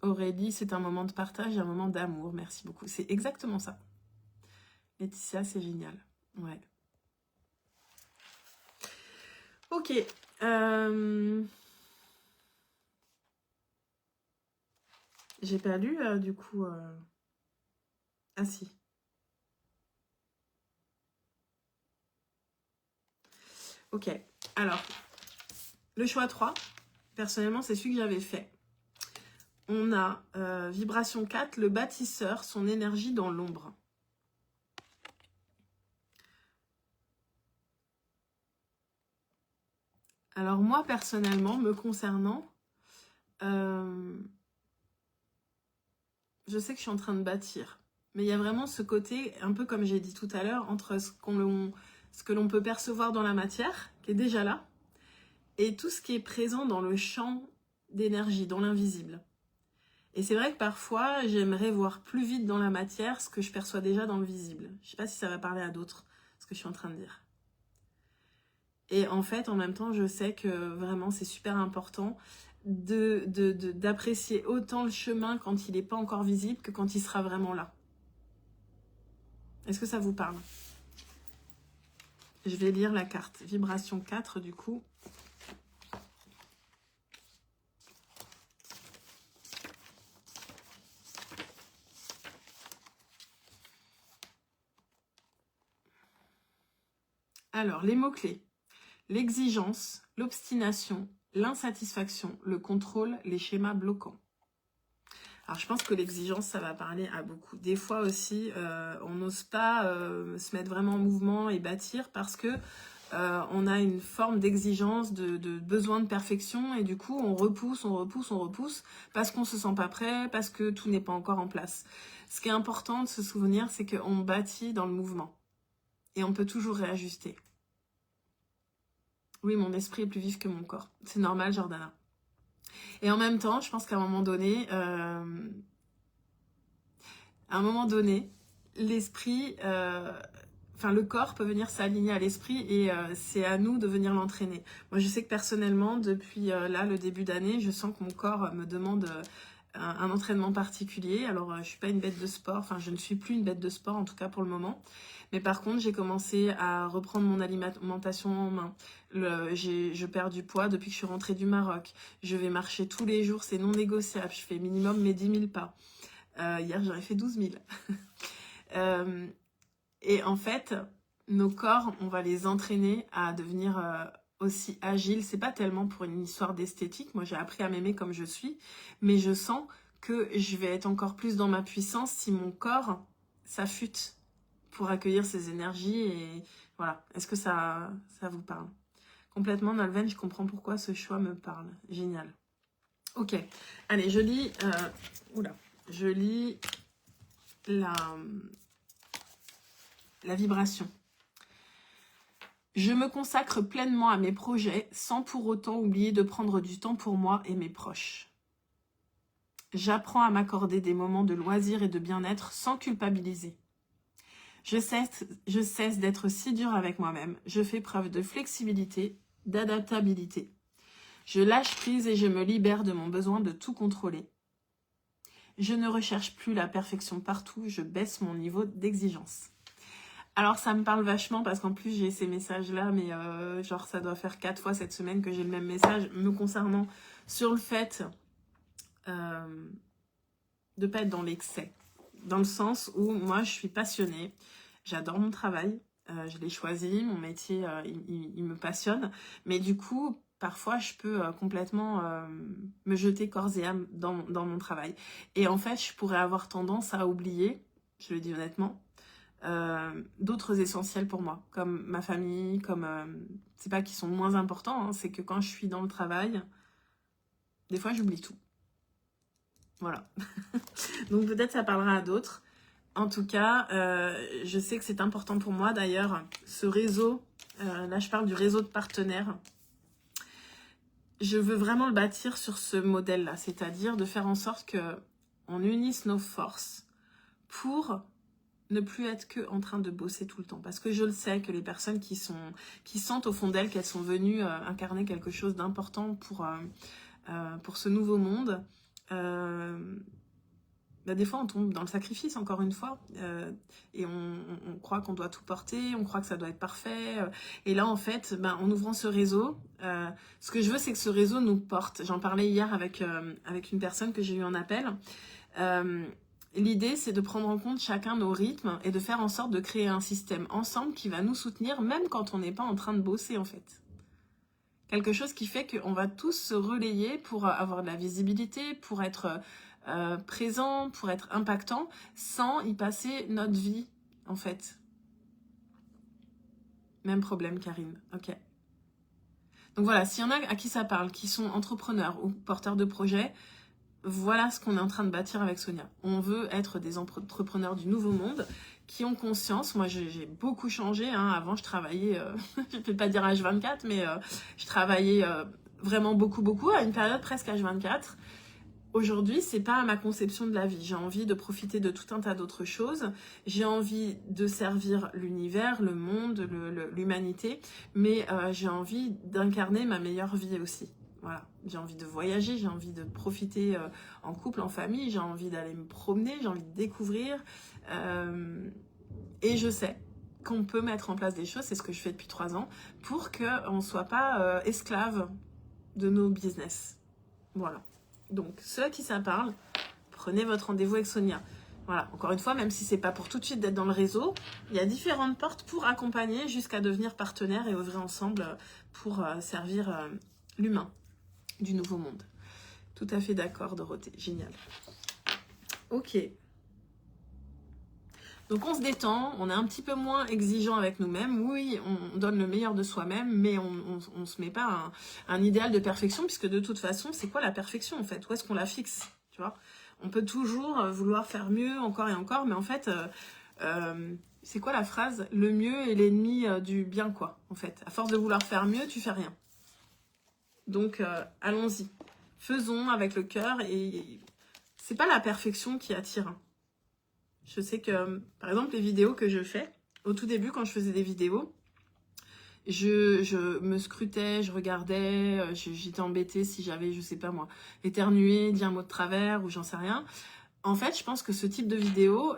Aurélie, c'est un moment de partage et un moment d'amour. Merci beaucoup. C'est exactement ça. Laetitia, c'est génial. Ouais. Ok. J'ai pas lu, du coup... Ah si. Ok. Alors, le choix 3, personnellement, c'est celui que j'avais fait. On a vibration 4, le bâtisseur, son énergie dans l'ombre. Alors moi, personnellement, me concernant, je sais que je suis en train de bâtir. Mais il y a vraiment ce côté, un peu comme j'ai dit tout à l'heure, entre ce que l'on peut percevoir dans la matière, qui est déjà là, et tout ce qui est présent dans le champ d'énergie, dans l'invisible. Et c'est vrai que parfois, j'aimerais voir plus vite dans la matière ce que je perçois déjà dans le visible. Je ne sais pas si ça va parler à d'autres, ce que je suis en train de dire. Et en fait, en même temps, je sais que vraiment, c'est super important d'apprécier autant le chemin quand il n'est pas encore visible que quand il sera vraiment là. Est-ce que ça vous parle? Je vais lire la carte. Vibration 4, du coup. Alors, les mots-clés. L'exigence, l'obstination, l'insatisfaction, le contrôle, les schémas bloquants. Alors, je pense que l'exigence, ça va parler à beaucoup. Des fois aussi, on n'ose pas se mettre vraiment en mouvement et bâtir parce que on a une forme d'exigence, de besoin de perfection et du coup, on repousse parce qu'on ne se sent pas prêt, parce que tout n'est pas encore en place. Ce qui est important de se souvenir, c'est qu'on bâtit dans le mouvement et on peut toujours réajuster. Oui, mon esprit est plus vif que mon corps. C'est normal, Jordana. Et en même temps, je pense qu'à un moment donné, l'esprit, le corps peut venir s'aligner à l'esprit et c'est à nous de venir l'entraîner. Moi, je sais que personnellement, depuis le début d'année, je sens que mon corps me demande un entraînement particulier. Alors, je suis pas une bête de sport, enfin, je ne suis plus une bête de sport, en tout cas pour le moment. Mais par contre, j'ai commencé à reprendre mon alimentation en main. Je perds du poids depuis que je suis rentrée du Maroc. Je vais marcher tous les jours, c'est non négociable. Je fais minimum mes 10 000 pas. Hier, j'en ai fait 12 000. Et en fait, nos corps, on va les entraîner à devenir aussi agiles. C'est pas tellement pour une histoire d'esthétique. Moi, j'ai appris à m'aimer comme je suis. Mais je sens que je vais être encore plus dans ma puissance si mon corps s'affûte pour accueillir ces énergies. Et voilà. Est-ce que ça vous parle? Complètement Nolwenn, je comprends pourquoi ce choix me parle. Génial. Ok, allez, je lis... je lis la vibration. Je me consacre pleinement à mes projets sans pour autant oublier de prendre du temps pour moi et mes proches. J'apprends à m'accorder des moments de loisir et de bien-être sans culpabiliser. Je cesse d'être si dure avec moi-même. Je fais preuve de flexibilité, d'adaptabilité. Je lâche prise et je me libère de mon besoin de tout contrôler. Je ne recherche plus la perfection partout, je baisse mon niveau d'exigence. Alors ça me parle vachement parce qu'en plus j'ai ces messages-là, mais genre ça doit faire 4 fois cette semaine que j'ai le même message me concernant sur le fait de ne pas être dans l'excès. Dans le sens où moi je suis passionnée, j'adore mon travail, je l'ai choisi, mon métier il me passionne, mais du coup parfois je peux complètement me jeter corps et âme dans mon travail. Et en fait je pourrais avoir tendance à oublier, je le dis honnêtement, d'autres essentiels pour moi, comme ma famille, comme c'est pas qu'ils sont moins importants, hein, c'est que quand je suis dans le travail, des fois j'oublie tout. Voilà. Donc peut-être ça parlera à d'autres. En tout cas, je sais que c'est important pour moi. D'ailleurs, ce réseau, là je parle du réseau de partenaires, je veux vraiment le bâtir sur ce modèle-là, c'est-à-dire de faire en sorte qu'on unisse nos forces pour ne plus être que en train de bosser tout le temps. Parce que je le sais que les personnes qui sentent au fond d'elles qu'elles sont venues incarner quelque chose d'important pour ce nouveau monde, des fois on tombe dans le sacrifice encore une fois et on croit qu'on doit tout porter, on croit que ça doit être parfait et là en fait en ouvrant ce réseau, ce que je veux c'est que ce réseau nous porte. J'en parlais hier avec une personne que j'ai eu en appel. L'idée, c'est de prendre en compte chacun nos rythmes et de faire en sorte de créer un système ensemble qui va nous soutenir, même quand on n'est pas en train de bosser, en fait. Quelque chose qui fait qu'on va tous se relayer pour avoir de la visibilité, pour être présent, pour être impactant, sans y passer notre vie, en fait. Même problème, Karine. Ok. Donc voilà, s'il y en a à qui ça parle, qui sont entrepreneurs ou porteurs de projets, voilà ce qu'on est en train de bâtir avec Sonia. On veut être des entrepreneurs du nouveau monde qui ont conscience. Moi, j'ai beaucoup changé. Hein. Avant, je travaillais, je ne peux pas dire H24, mais je travaillais vraiment beaucoup, à une période presque H24. Aujourd'hui, c'est pas ma conception de la vie. J'ai envie de profiter de tout un tas d'autres choses. J'ai envie de servir l'univers, le monde, l'humanité, mais j'ai envie d'incarner ma meilleure vie aussi. Voilà, j'ai envie de voyager, j'ai envie de profiter en couple, en famille, j'ai envie d'aller me promener, j'ai envie de découvrir. Et je sais qu'on peut mettre en place des choses, c'est ce que je fais depuis 3 ans, pour qu'on ne soit pas esclave de nos business. Voilà. Donc, ceux à qui ça parle, prenez votre rendez-vous avec Sonia. Voilà, encore une fois, même si c'est pas pour tout de suite d'être dans le réseau, il y a différentes portes pour accompagner jusqu'à devenir partenaire et œuvrer ensemble pour servir l'humain du nouveau monde. Tout à fait d'accord, Dorothée. Génial. Ok. Donc on se détend, on est un petit peu moins exigeant avec nous-mêmes. Oui, on donne le meilleur de soi-même, mais on se met pas un idéal de perfection, puisque de toute façon, c'est quoi la perfection en fait? Où est-ce qu'on la fixe? Tu vois, on peut toujours vouloir faire mieux, encore et encore, mais en fait, c'est quoi la phrase? Le mieux est l'ennemi du bien, quoi, en fait. À force de vouloir faire mieux, tu fais rien. Donc, allons-y. Faisons avec le cœur et c'est pas la perfection qui attire. Hein. Je sais que, par exemple, les vidéos que je fais, au tout début, quand je faisais des vidéos, je me scrutais, je regardais, j'étais embêtée si j'avais, je sais pas moi, éternué, dit un mot de travers ou j'en sais rien. En fait, je pense que ce type de vidéo,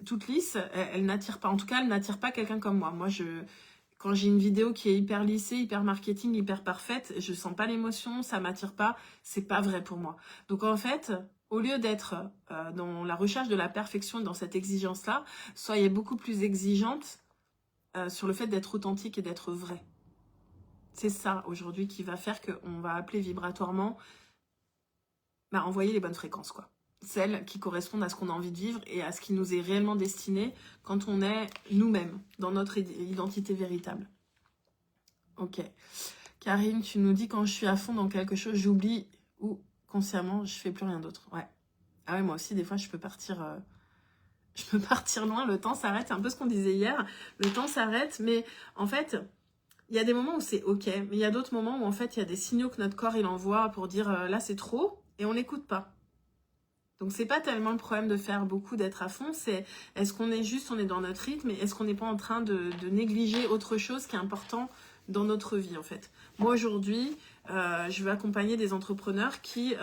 toute lisse, elle n'attire pas. En tout cas, elle n'attire pas quelqu'un comme moi. Moi, quand j'ai une vidéo qui est hyper lissée, hyper marketing, hyper parfaite, je sens pas l'émotion, ça m'attire pas, c'est pas vrai pour moi. Donc en fait, au lieu d'être dans la recherche de la perfection et dans cette exigence-là, soyez beaucoup plus exigeante sur le fait d'être authentique et d'être vrai. C'est ça aujourd'hui qui va faire qu'on va appeler vibratoirement, envoyer les bonnes fréquences, quoi. Celles qui correspondent à ce qu'on a envie de vivre et à ce qui nous est réellement destiné quand on est nous-mêmes, dans notre identité véritable. Ok. Karine, tu nous dis quand je suis à fond dans quelque chose, j'oublie ou consciemment, je fais plus rien d'autre. Ouais. Ah ouais, moi aussi, des fois, je peux partir loin, le temps s'arrête. C'est un peu ce qu'on disait hier. Le temps s'arrête, mais en fait, il y a des moments où c'est ok, mais il y a d'autres moments où en fait, il y a des signaux que notre corps, il envoie pour dire là, c'est trop, et on n'écoute pas. Donc, c'est pas tellement le problème de faire beaucoup, d'être à fond, c'est est-ce qu'on est juste, on est dans notre rythme, et est-ce qu'on n'est pas en train de négliger autre chose qui est important dans notre vie, en fait. Moi, aujourd'hui, je veux accompagner des entrepreneurs qui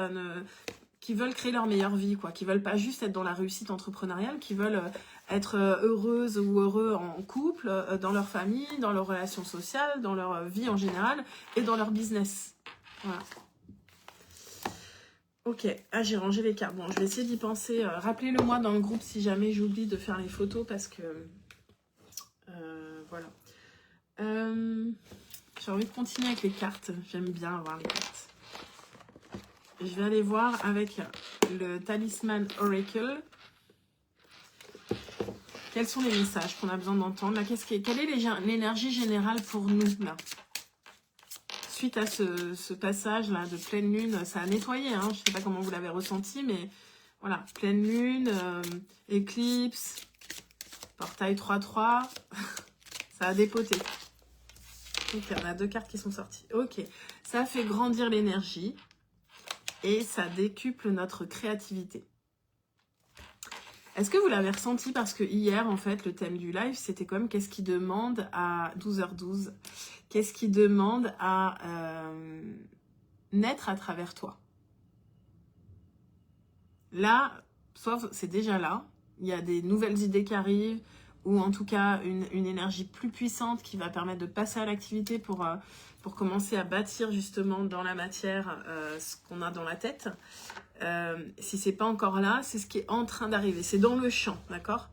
veulent créer leur meilleure vie, quoi, qui veulent pas juste être dans la réussite entrepreneuriale, qui veulent être heureuses ou heureux en couple, dans leur famille, dans leurs relations sociales, dans leur vie en général et dans leur business. Voilà. Ok, ah j'ai rangé les cartes. Bon, je vais essayer d'y penser. Rappelez-le moi dans le groupe si jamais j'oublie de faire les photos parce que voilà. J'ai envie de continuer avec les cartes. J'aime bien avoir les cartes. Je vais aller voir avec le Talisman Oracle. Quels sont les messages qu'on a besoin d'entendre là, quelle est l'énergie générale pour nous là? Suite à ce passage là de pleine lune, ça a nettoyé, hein, je ne sais pas comment vous l'avez ressenti, mais voilà, pleine lune, éclipse, portail 3-3, ça a dépoté. Ok, on a 2 cartes qui sont sorties. Ok, ça fait grandir l'énergie et ça décuple notre créativité. Est-ce que vous l'avez ressenti? Parce que hier, en fait, le thème du live, c'était comme qu'est-ce qui demande à 12h12? Qu'est-ce qui demande à naître à travers toi? Là, soit c'est déjà là, il y a des nouvelles idées qui arrivent, ou en tout cas une énergie plus puissante qui va permettre de passer à l'activité pour commencer à bâtir justement dans la matière ce qu'on a dans la tête. Si c'est pas encore là, c'est ce qui est en train d'arriver. C'est dans le champ, d'accord?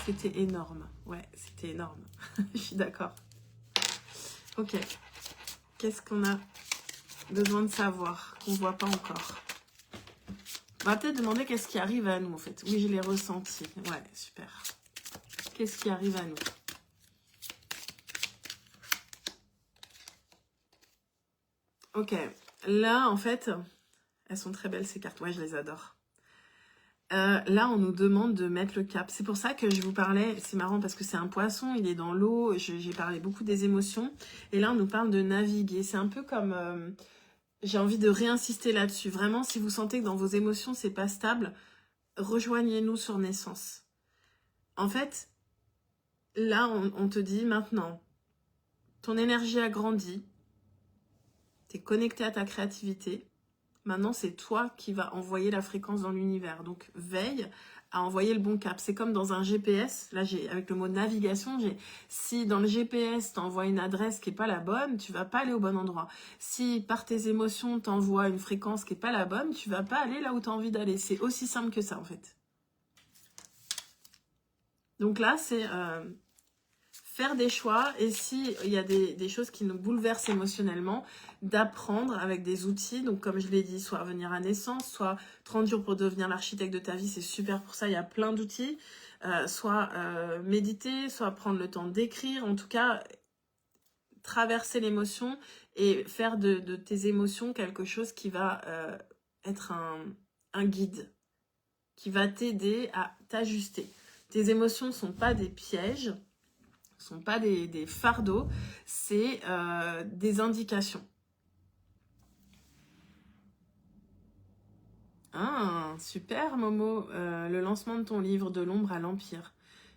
C'était énorme. Ouais, c'était énorme. Je suis d'accord. Ok. Qu'est-ce qu'on a besoin de savoir qu'on voit pas encore? On va peut-être demander qu'est-ce qui arrive à nous, en fait. Oui, je l'ai ressenti. Ouais, super. Qu'est-ce qui arrive à nous? Ok. Là, en fait, elles sont très belles, ces cartes. Ouais, je les adore. Là, on nous demande de mettre le cap. C'est pour ça que je vous parlais, c'est marrant parce que c'est un poisson, il est dans l'eau, j'ai parlé beaucoup des émotions. Et là, on nous parle de naviguer. C'est un peu comme... j'ai envie de réinsister là-dessus. Vraiment, si vous sentez que dans vos émotions, c'est pas stable, rejoignez-nous sur Naissance. En fait, là, on te dit maintenant, ton énergie a grandi, tu es connecté à ta créativité. Maintenant, c'est toi qui vas envoyer la fréquence dans l'univers. Donc, veille à envoyer le bon cap. C'est comme dans un GPS. Là, avec le mot navigation, si dans le GPS, tu envoies une adresse qui n'est pas la bonne, tu vas pas aller au bon endroit. Si par tes émotions, tu envoies une fréquence qui n'est pas la bonne, tu vas pas aller là où tu as envie d'aller. C'est aussi simple que ça, en fait. Donc là, c'est faire des choix. Et s'il y a des choses qui nous bouleversent émotionnellement, d'apprendre avec des outils. Donc comme je l'ai dit, soit revenir à Naissance, soit 30 jours pour devenir l'architecte de ta vie, c'est super pour ça, il y a plein d'outils. Soit méditer, soit prendre le temps d'écrire, en tout cas traverser l'émotion et faire de tes émotions quelque chose qui va être un guide, qui va t'aider à t'ajuster. Tes émotions ne sont pas des pièges, ne sont pas des fardeaux, c'est des indications. Ah, super Momo, le lancement de ton livre De l'ombre à l'empire.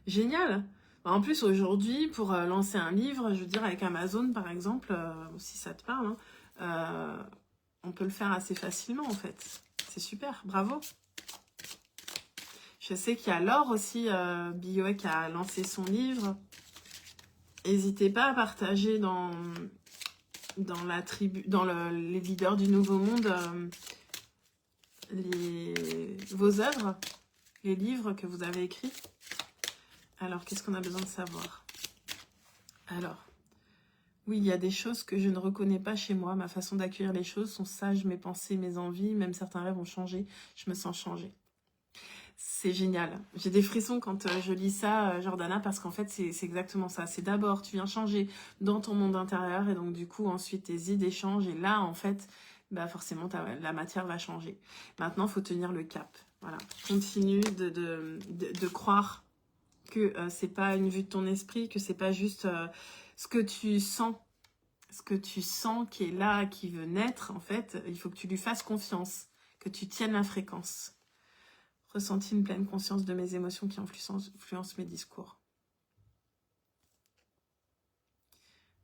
Génial. En plus aujourd'hui, pour lancer un livre, je veux dire avec Amazon par exemple, si ça te parle, hein, on peut le faire assez facilement en fait. C'est super, bravo. Je sais qu'il y a Laure aussi, Bioé, qui a lancé son livre. N'hésitez pas à partager dans la tribu, dans les leaders du Nouveau Monde, vos œuvres, les livres que vous avez écrits. Alors, qu'est-ce qu'on a besoin de savoir? Alors, oui, il y a des choses que je ne reconnais pas chez moi. Ma façon d'accueillir les choses sont sages, mes pensées, mes envies, même certains rêves ont changé. Je me sens changée. C'est génial. J'ai des frissons quand je lis ça, Jordana, parce qu'en fait, c'est exactement ça. C'est d'abord, tu viens changer dans ton monde intérieur, et donc du coup, ensuite, tes idées changent, et là, en fait, bah forcément, la matière va changer. Maintenant, il faut tenir le cap. Voilà. Continue de croire que c'est pas une vue de ton esprit, que c'est pas juste ce que tu sens qui est là, qui veut naître, en fait, il faut que tu lui fasses confiance, que tu tiennes la fréquence. Ressenti une pleine conscience de mes émotions qui influencent mes discours.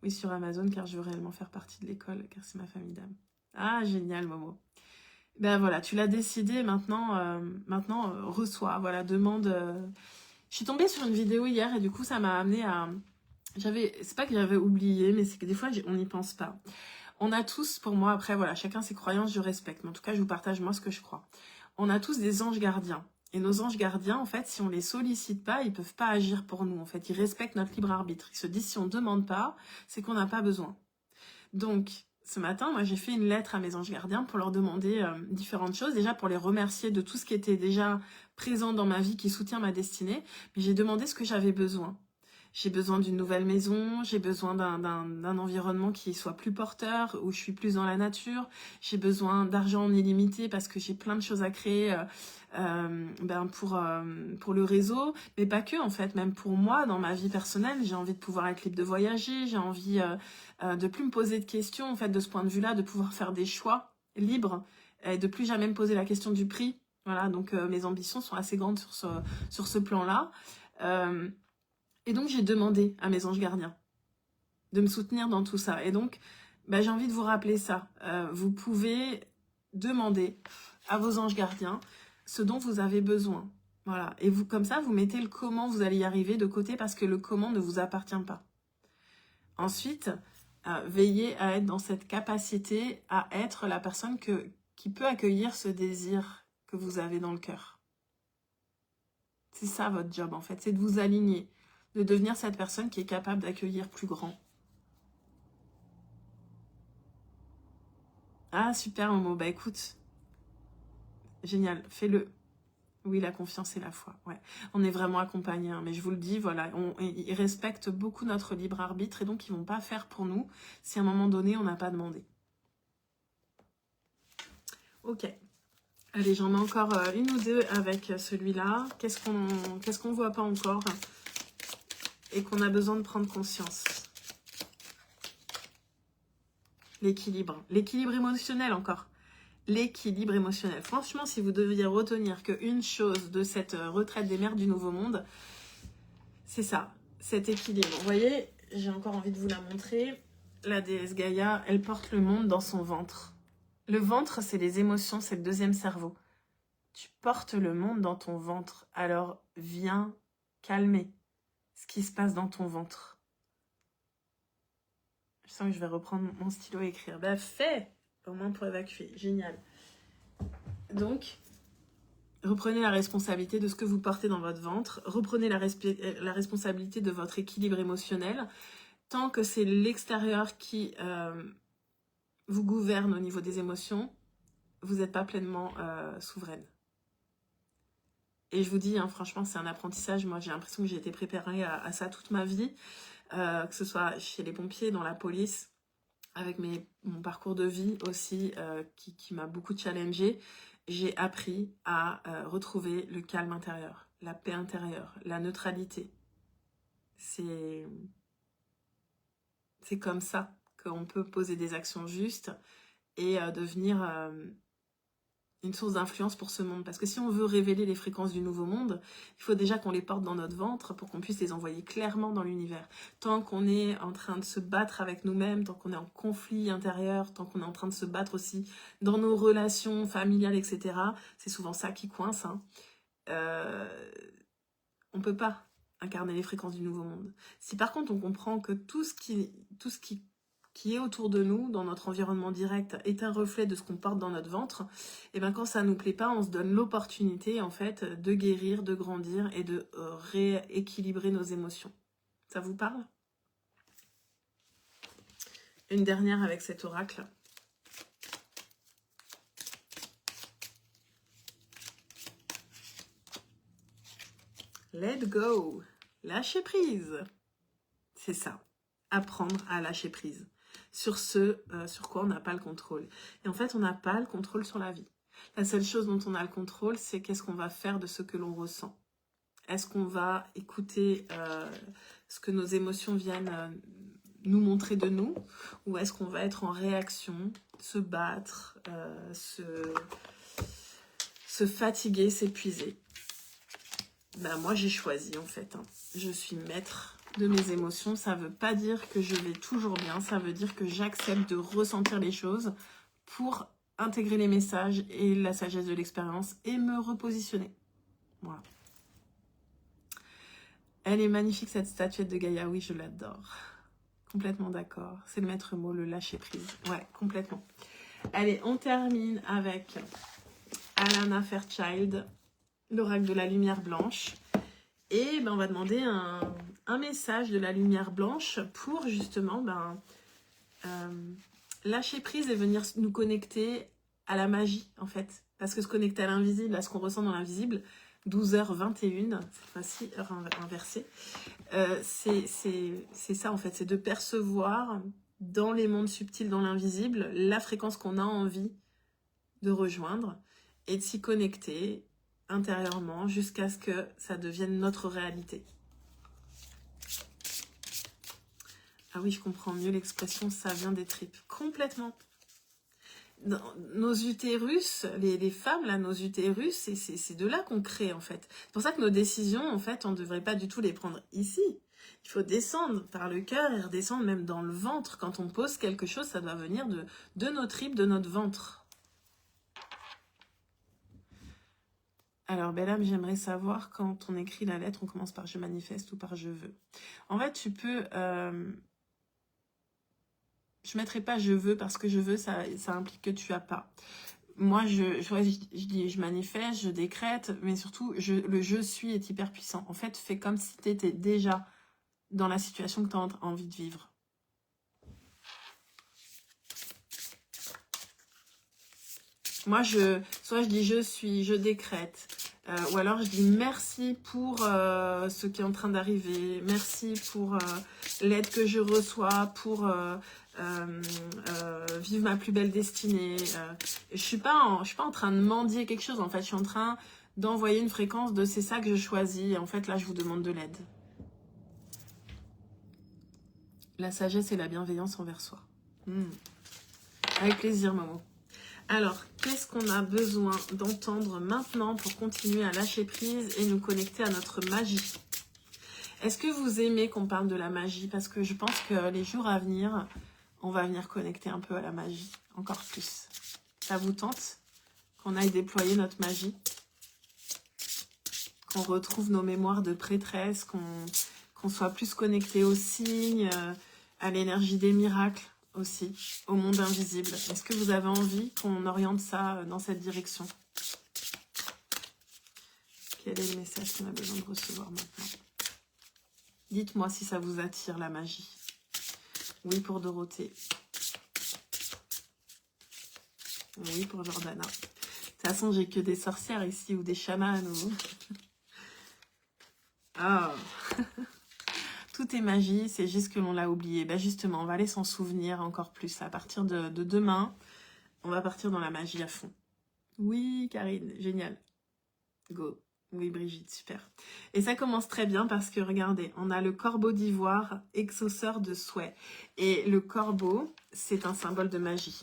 Oui, sur Amazon, car je veux réellement faire partie de l'école, car c'est ma famille d'âme. Ah, génial, Momo. Ben voilà, tu l'as décidé, maintenant, reçois, voilà, demande. Je suis tombée sur une vidéo hier et du coup, ça m'a amené à... C'est pas que j'avais oublié, mais c'est que des fois, on n'y pense pas. On a tous, pour moi, après, voilà, chacun ses croyances, je respecte. Mais en tout cas, je vous partage, moi, ce que je crois. On a tous des anges gardiens. Et nos anges gardiens, en fait, si on les sollicite pas, ils peuvent pas agir pour nous. En fait, ils respectent notre libre arbitre. Ils se disent, si on demande pas, c'est qu'on n'a pas besoin. Donc, ce matin, moi, j'ai fait une lettre à mes anges gardiens pour leur demander différentes choses. Déjà, pour les remercier de tout ce qui était déjà présent dans ma vie, qui soutient ma destinée. Mais j'ai demandé ce que j'avais besoin. J'ai besoin d'une nouvelle maison, j'ai besoin d'un environnement qui soit plus porteur, où je suis plus dans la nature. J'ai besoin d'argent en illimité parce que j'ai plein de choses à créer pour le réseau. Mais pas que, en fait, même pour moi, dans ma vie personnelle, j'ai envie de pouvoir être libre de voyager, j'ai envie de plus me poser de questions, en fait, de ce point de vue-là, de pouvoir faire des choix libres et de plus jamais me poser la question du prix. Voilà, donc mes ambitions sont assez grandes sur ce plan-là. Et donc, j'ai demandé à mes anges gardiens de me soutenir dans tout ça. Et donc, j'ai envie de vous rappeler ça. Vous pouvez demander à vos anges gardiens ce dont vous avez besoin. Voilà. Et vous, comme ça, vous mettez le comment vous allez y arriver de côté parce que le comment ne vous appartient pas. Ensuite, veillez à être dans cette capacité à être la personne qui peut accueillir ce désir que vous avez dans le cœur. C'est ça votre job, en fait. C'est de vous aligner, de devenir cette personne qui est capable d'accueillir plus grand. Ah, super, Momo. Bah écoute, génial, fais-le. Oui, la confiance et la foi. Ouais. On est vraiment accompagnés, hein, mais je vous le dis, voilà, ils respectent beaucoup notre libre arbitre et donc ils vont pas faire pour nous si à un moment donné on n'a pas demandé. Ok. Allez, j'en ai encore une ou deux avec celui-là. Qu'est-ce qu'on voit pas encore et qu'on a besoin de prendre conscience? L'équilibre. L'équilibre émotionnel encore. L'équilibre émotionnel. Franchement, si vous deviez retenir qu'une chose de cette retraite des mers du Nouveau Monde, c'est ça, cet équilibre. Vous voyez, j'ai encore envie de vous la montrer. La déesse Gaïa, elle porte le monde dans son ventre. Le ventre, c'est les émotions, c'est le deuxième cerveau. Tu portes le monde dans ton ventre, alors viens calmer ce qui se passe dans ton ventre. Je sens que je vais reprendre mon stylo et écrire. Bah, fais, au moins pour évacuer. Génial. Donc, reprenez la responsabilité de ce que vous portez dans votre ventre. Reprenez la responsabilité de votre équilibre émotionnel. Tant que c'est l'extérieur qui vous gouverne au niveau des émotions, vous n'êtes pas pleinement souveraine. Et je vous dis, hein, franchement, c'est un apprentissage. Moi, j'ai l'impression que j'ai été préparée à ça toute ma vie. Que ce soit chez les pompiers, dans la police, avec mon parcours de vie aussi, qui m'a beaucoup challengée. J'ai appris à retrouver le calme intérieur, la paix intérieure, la neutralité. C'est comme ça qu'on peut poser des actions justes et devenir une source d'influence pour ce monde. Parce que si on veut révéler les fréquences du nouveau monde, il faut déjà qu'on les porte dans notre ventre pour qu'on puisse les envoyer clairement dans l'univers. Tant qu'on est en train de se battre avec nous-mêmes, tant qu'on est en conflit intérieur, tant qu'on est en train de se battre aussi dans nos relations familiales, etc., c'est souvent ça qui coince. Hein. On peut pas incarner les fréquences du nouveau monde. Si par contre on comprend que tout ce qui est autour de nous, dans notre environnement direct, est un reflet de ce qu'on porte dans notre ventre, et bien quand ça nous plaît pas, on se donne l'opportunité en fait de guérir, de grandir et de rééquilibrer nos émotions. Ça vous parle? Une dernière avec cet oracle. Let go. Lâcher prise. C'est ça. Apprendre à lâcher prise. Sur ce sur quoi on n'a pas le contrôle. Et en fait, on n'a pas le contrôle sur la vie. La seule chose dont on a le contrôle, c'est qu'est-ce qu'on va faire de ce que l'on ressent. Est-ce qu'on va écouter ce que nos émotions viennent nous montrer de nous, ou est-ce qu'on va être en réaction, se battre, se fatiguer, s'épuiser? Ben, moi, j'ai choisi, en fait. Je suis maître de mes émotions. Ça ne veut pas dire que je vais toujours bien. Ça veut dire que j'accepte de ressentir les choses pour intégrer les messages et la sagesse de l'expérience et me repositionner. Voilà. Elle est magnifique, cette statuette de Gaïa. Oui, je l'adore. Complètement d'accord. C'est le maître mot, le lâcher prise. Ouais, complètement. Allez, on termine avec Alana Fairchild, l'oracle de la lumière blanche. Et ben, on va demander un message de la lumière blanche pour justement lâcher prise et venir nous connecter à la magie, en fait. Parce que se connecter à l'invisible, à ce qu'on ressent dans l'invisible, 12h21, cette fois-ci, heure inversée, c'est ça, en fait. C'est de percevoir dans les mondes subtils, dans l'invisible, la fréquence qu'on a envie de rejoindre et de s'y connecter intérieurement jusqu'à ce que ça devienne notre réalité. Ah oui, je comprends mieux l'expression, ça vient des tripes. Complètement. Nos utérus, les femmes, là, nos utérus, c'est de là qu'on crée, en fait. C'est pour ça que nos décisions, en fait, on ne devrait pas du tout les prendre ici. Il faut descendre par le cœur et redescendre même dans le ventre. Quand on pose quelque chose, ça doit venir de nos tripes, de notre ventre. Alors, belle âme, j'aimerais savoir, quand on écrit la lettre, on commence par « je manifeste » ou par « je veux ». En fait, tu peux... Je ne mettrai pas « je veux » parce que « je veux », ça implique que tu n'as pas. Moi, je dis « je manifeste », je décrète, mais surtout, le « je suis » est hyper puissant. En fait, fais comme si tu étais déjà dans la situation que tu as envie de vivre. Moi, soit je dis « je suis », je décrète. Ou alors je dis merci pour ce qui est en train d'arriver, merci pour l'aide que je reçois, pour vivre ma plus belle destinée. Je suis pas en train de mendier quelque chose, en fait, je suis en train d'envoyer une fréquence de c'est ça que je choisis, et en fait là je vous demande de l'aide. La sagesse et la bienveillance envers soi. Avec plaisir, Momo. Alors, qu'est-ce qu'on a besoin d'entendre maintenant pour continuer à lâcher prise et nous connecter à notre magie? Est-ce que vous aimez qu'on parle de la magie? Parce que je pense que les jours à venir, on va venir connecter un peu à la magie, encore plus. Ça vous tente qu'on aille déployer notre magie? Qu'on retrouve nos mémoires de prêtresse, qu'on soit plus connecté aux signes, à l'énergie des miracles aussi, au monde invisible. Est-ce que vous avez envie qu'on oriente ça dans cette direction? Quel est le message qu'on a besoin de recevoir maintenant? Dites-moi si ça vous attire, la magie. Oui pour Dorothée. Oui pour Jordana. De toute façon, j'ai que des sorcières ici, ou des chamans. Ou... Ah. Tout est magie, c'est juste que l'on l'a oublié. Ben justement, on va aller s'en souvenir encore plus. À partir de demain, on va partir dans la magie à fond. Oui, Karine, génial. Go. Oui, Brigitte, super. Et ça commence très bien parce que, regardez, on a le corbeau d'ivoire, exauceur de souhaits. Et le corbeau, c'est un symbole de magie.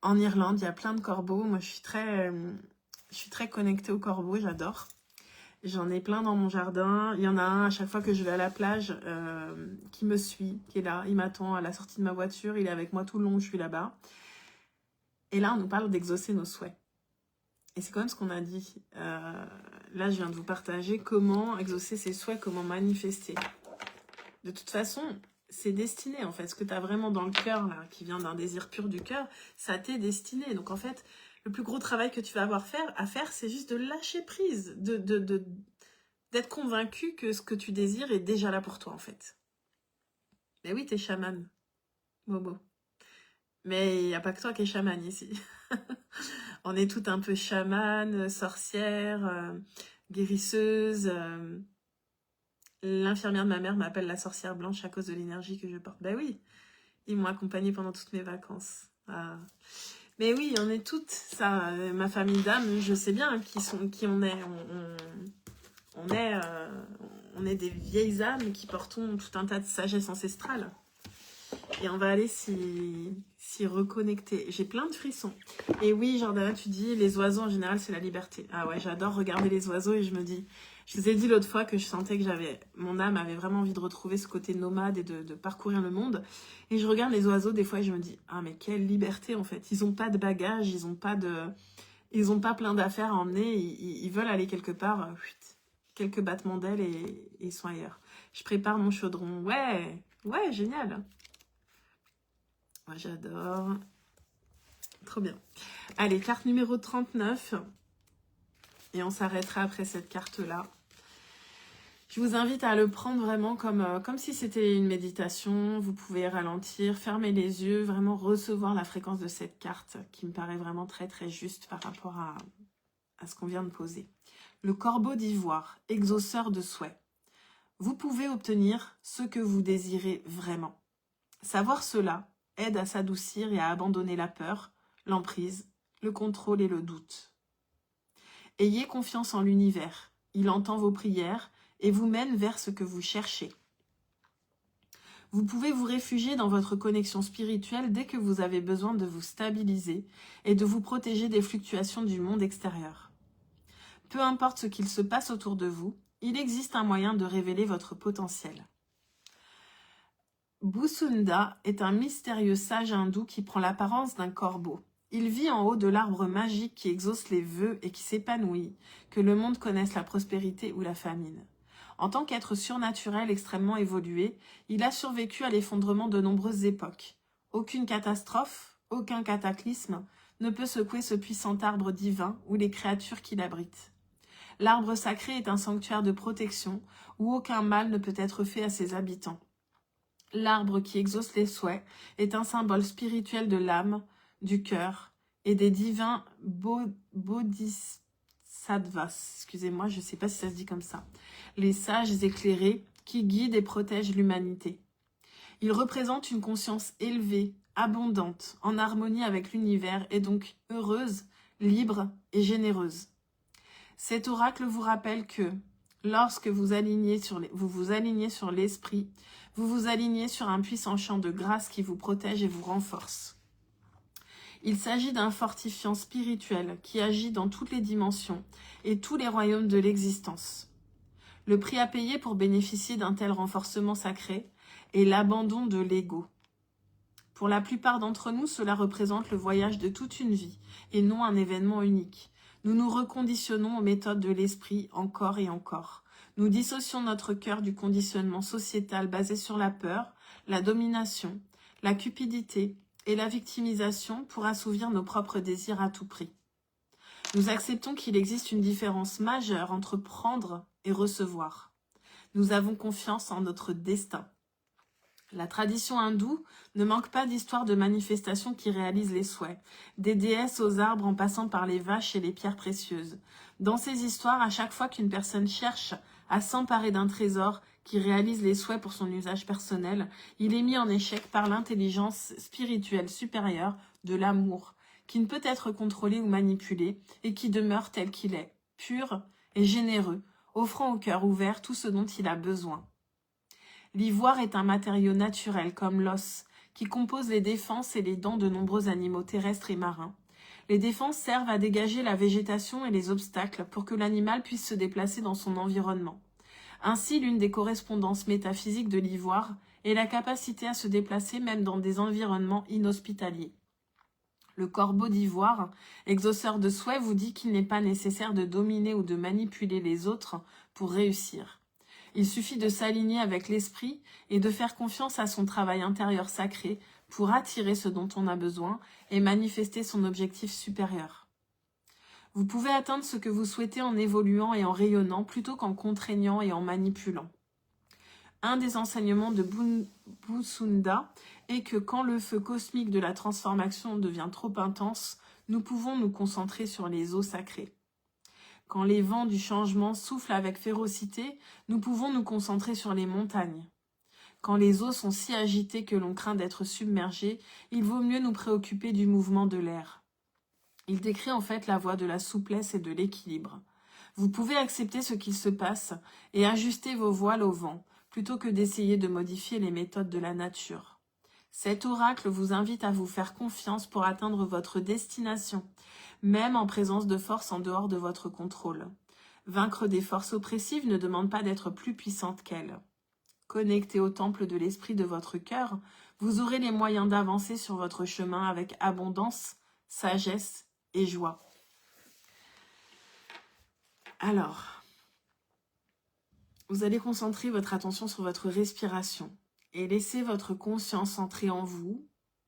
En Irlande, il y a plein de corbeaux. Moi, je suis très connectée aux corbeaux, j'adore. J'en ai plein dans mon jardin. Il y en a un à chaque fois que je vais à la plage qui me suit, qui est là. Il m'attend à la sortie de ma voiture. Il est avec moi tout le long où je suis là-bas. Et là, on nous parle d'exaucer nos souhaits. Et c'est quand même ce qu'on a dit. Là, je viens de vous partager comment exaucer ses souhaits, comment manifester. De toute façon, c'est destiné, en fait. Ce que tu as vraiment dans le cœur, là, qui vient d'un désir pur du cœur, ça t'est destiné. Donc, en fait... Le plus gros travail que tu vas avoir à faire, c'est juste de lâcher prise, d'être convaincu que ce que tu désires est déjà là pour toi, en fait. Mais oui, t'es chamane, Bobo. Mais il n'y a pas que toi qui es chamane ici. On est toutes un peu chamane, sorcière, guérisseuse. L'infirmière de ma mère m'appelle la sorcière blanche à cause de l'énergie que je porte. Ben oui, ils m'ont accompagnée pendant toutes mes vacances. Ah. Mais oui, on est toutes, ça, ma famille d'âmes, je sais bien qui on est. On est, on est des vieilles âmes qui portons tout un tas de sagesse ancestrale. Et on va aller s'y reconnecter. J'ai plein de frissons. Et oui, Jordana, tu dis, les oiseaux en général, c'est la liberté. Ah ouais, j'adore regarder les oiseaux et je me dis, je vous ai dit l'autre fois que je sentais que mon âme avait vraiment envie de retrouver ce côté nomade et de parcourir le monde. Et je regarde les oiseaux des fois et je me dis, ah mais quelle liberté en fait. Ils ont pas de bagages, ils ont pas plein d'affaires à emmener. Ils veulent aller quelque part, quelques battements d'ailes et ils sont ailleurs. Je prépare mon chaudron. Ouais, génial. Moi, j'adore. Trop bien. Allez, carte numéro 39. Et on s'arrêtera après cette carte-là. Je vous invite à le prendre vraiment comme si c'était une méditation. Vous pouvez ralentir, fermer les yeux, vraiment recevoir la fréquence de cette carte qui me paraît vraiment très très juste par rapport à ce qu'on vient de poser. Le corbeau d'ivoire, exauceur de souhaits. Vous pouvez obtenir ce que vous désirez vraiment. Savoir cela aide à s'adoucir et à abandonner la peur, l'emprise, le contrôle et le doute. Ayez confiance en l'univers. Il entend vos prières et vous mène vers ce que vous cherchez. Vous pouvez vous réfugier dans votre connexion spirituelle dès que vous avez besoin de vous stabiliser et de vous protéger des fluctuations du monde extérieur. Peu importe ce qu'il se passe autour de vous, il existe un moyen de révéler votre potentiel. Bhusunda est un mystérieux sage hindou qui prend l'apparence d'un corbeau. Il vit en haut de l'arbre magique qui exauce les vœux et qui s'épanouit, que le monde connaisse la prospérité ou la famine. En tant qu'être surnaturel extrêmement évolué, il a survécu à l'effondrement de nombreuses époques. Aucune catastrophe, aucun cataclysme ne peut secouer ce puissant arbre divin ou les créatures qui l'abritent. L'arbre sacré est un sanctuaire de protection où aucun mal ne peut être fait à ses habitants. L'arbre qui exauce les souhaits est un symbole spirituel de l'âme, du cœur et des divins bodhisattvas. Excusez-moi, je ne sais pas si ça se dit comme ça. Les sages éclairés qui guident et protègent l'humanité. Il représente une conscience élevée, abondante, en harmonie avec l'univers et donc heureuse, libre et généreuse. Cet oracle vous rappelle que lorsque vous vous alignez sur l'esprit, vous vous alignez sur un puissant champ de grâce qui vous protège et vous renforce. Il s'agit d'un fortifiant spirituel qui agit dans toutes les dimensions et tous les royaumes de l'existence. Le prix à payer pour bénéficier d'un tel renforcement sacré est l'abandon de l'ego. Pour la plupart d'entre nous, cela représente le voyage de toute une vie et non un événement unique. Nous nous reconditionnons aux méthodes de l'esprit encore et encore. Nous dissocions notre cœur du conditionnement sociétal basé sur la peur, la domination, la cupidité et la victimisation pour assouvir nos propres désirs à tout prix. Nous acceptons qu'il existe une différence majeure entre prendre et recevoir. Nous avons confiance en notre destin. La tradition hindoue ne manque pas d'histoires de manifestations qui réalisent les souhaits, des déesses aux arbres en passant par les vaches et les pierres précieuses. Dans ces histoires, à chaque fois qu'une personne cherche à s'emparer d'un trésor qui réalise les souhaits pour son usage personnel, il est mis en échec par l'intelligence spirituelle supérieure de l'amour, qui ne peut être contrôlé ou manipulé et qui demeure tel qu'il est, pur et généreux, offrant au cœur ouvert tout ce dont il a besoin. L'ivoire est un matériau naturel comme l'os, qui compose les défenses et les dents de nombreux animaux terrestres et marins. Les défenses servent à dégager la végétation et les obstacles pour que l'animal puisse se déplacer dans son environnement. Ainsi, l'une des correspondances métaphysiques de l'ivoire est la capacité à se déplacer même dans des environnements inhospitaliers. Le corbeau d'ivoire, exauceur de souhaits, vous dit qu'il n'est pas nécessaire de dominer ou de manipuler les autres pour réussir. Il suffit de s'aligner avec l'esprit et de faire confiance à son travail intérieur sacré pour attirer ce dont on a besoin et manifester son objectif supérieur. Vous pouvez atteindre ce que vous souhaitez en évoluant et en rayonnant plutôt qu'en contraignant et en manipulant. Un des enseignements de Bhusunda est que quand le feu cosmique de la transformation devient trop intense, nous pouvons nous concentrer sur les eaux sacrées. Quand les vents du changement soufflent avec férocité, nous pouvons nous concentrer sur les montagnes. Quand les eaux sont si agitées que l'on craint d'être submergé, il vaut mieux nous préoccuper du mouvement de l'air. Il décrit en fait la voie de la souplesse et de l'équilibre. Vous pouvez accepter ce qu'il se passe et ajuster vos voiles au vent, plutôt que d'essayer de modifier les méthodes de la nature. Cet oracle vous invite à vous faire confiance pour atteindre votre destination, même en présence de forces en dehors de votre contrôle. Vaincre des forces oppressives ne demande pas d'être plus puissante qu'elles. Connecté au temple de l'esprit de votre cœur, vous aurez les moyens d'avancer sur votre chemin avec abondance, sagesse et joie. Alors, vous allez concentrer votre attention sur votre respiration et laisser votre conscience entrer en vous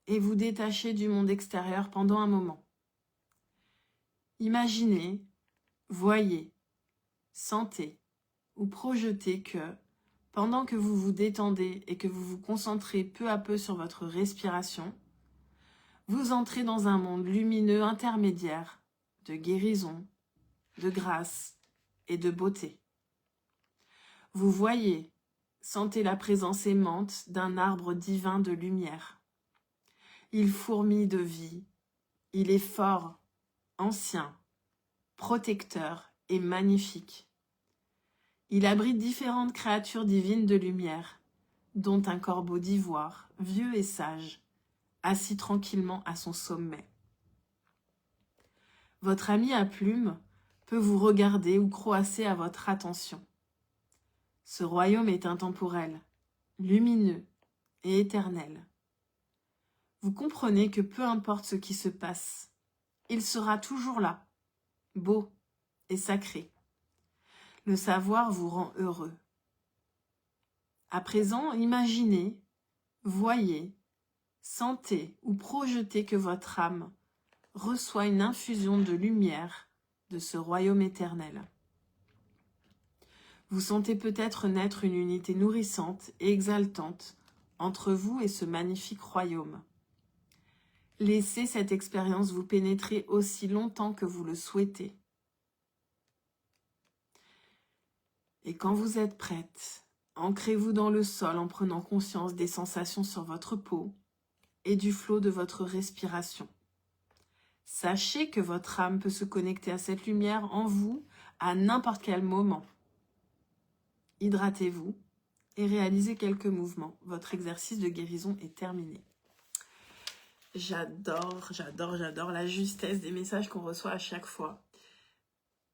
et vous détacher du monde extérieur pendant un moment. Imaginez, voyez, sentez ou projetez que, pendant que vous vous détendez et que vous vous concentrez peu à peu sur votre respiration, vous entrez dans un monde lumineux intermédiaire de guérison, de grâce et de beauté. Vous voyez, sentez la présence aimante d'un arbre divin de lumière. Il fourmille de vie, il est fort, ancien, protecteur et magnifique. Il abrite différentes créatures divines de lumière, dont un corbeau d'ivoire, vieux et sage, assis tranquillement à son sommet. Votre ami à plumes peut vous regarder ou croasser à votre attention. Ce royaume est intemporel, lumineux et éternel. Vous comprenez que peu importe ce qui se passe, il sera toujours là, beau et sacré. Le savoir vous rend heureux. À présent, imaginez, voyez, sentez ou projetez que votre âme reçoit une infusion de lumière de ce royaume éternel. Vous sentez peut-être naître une unité nourrissante et exaltante entre vous et ce magnifique royaume. Laissez cette expérience vous pénétrer aussi longtemps que vous le souhaitez. Et quand vous êtes prête, ancrez-vous dans le sol en prenant conscience des sensations sur votre peau et du flot de votre respiration. Sachez que votre âme peut se connecter à cette lumière en vous à n'importe quel moment. Hydratez-vous et réalisez quelques mouvements. Votre exercice de guérison est terminé. J'adore la justesse des messages qu'on reçoit à chaque fois.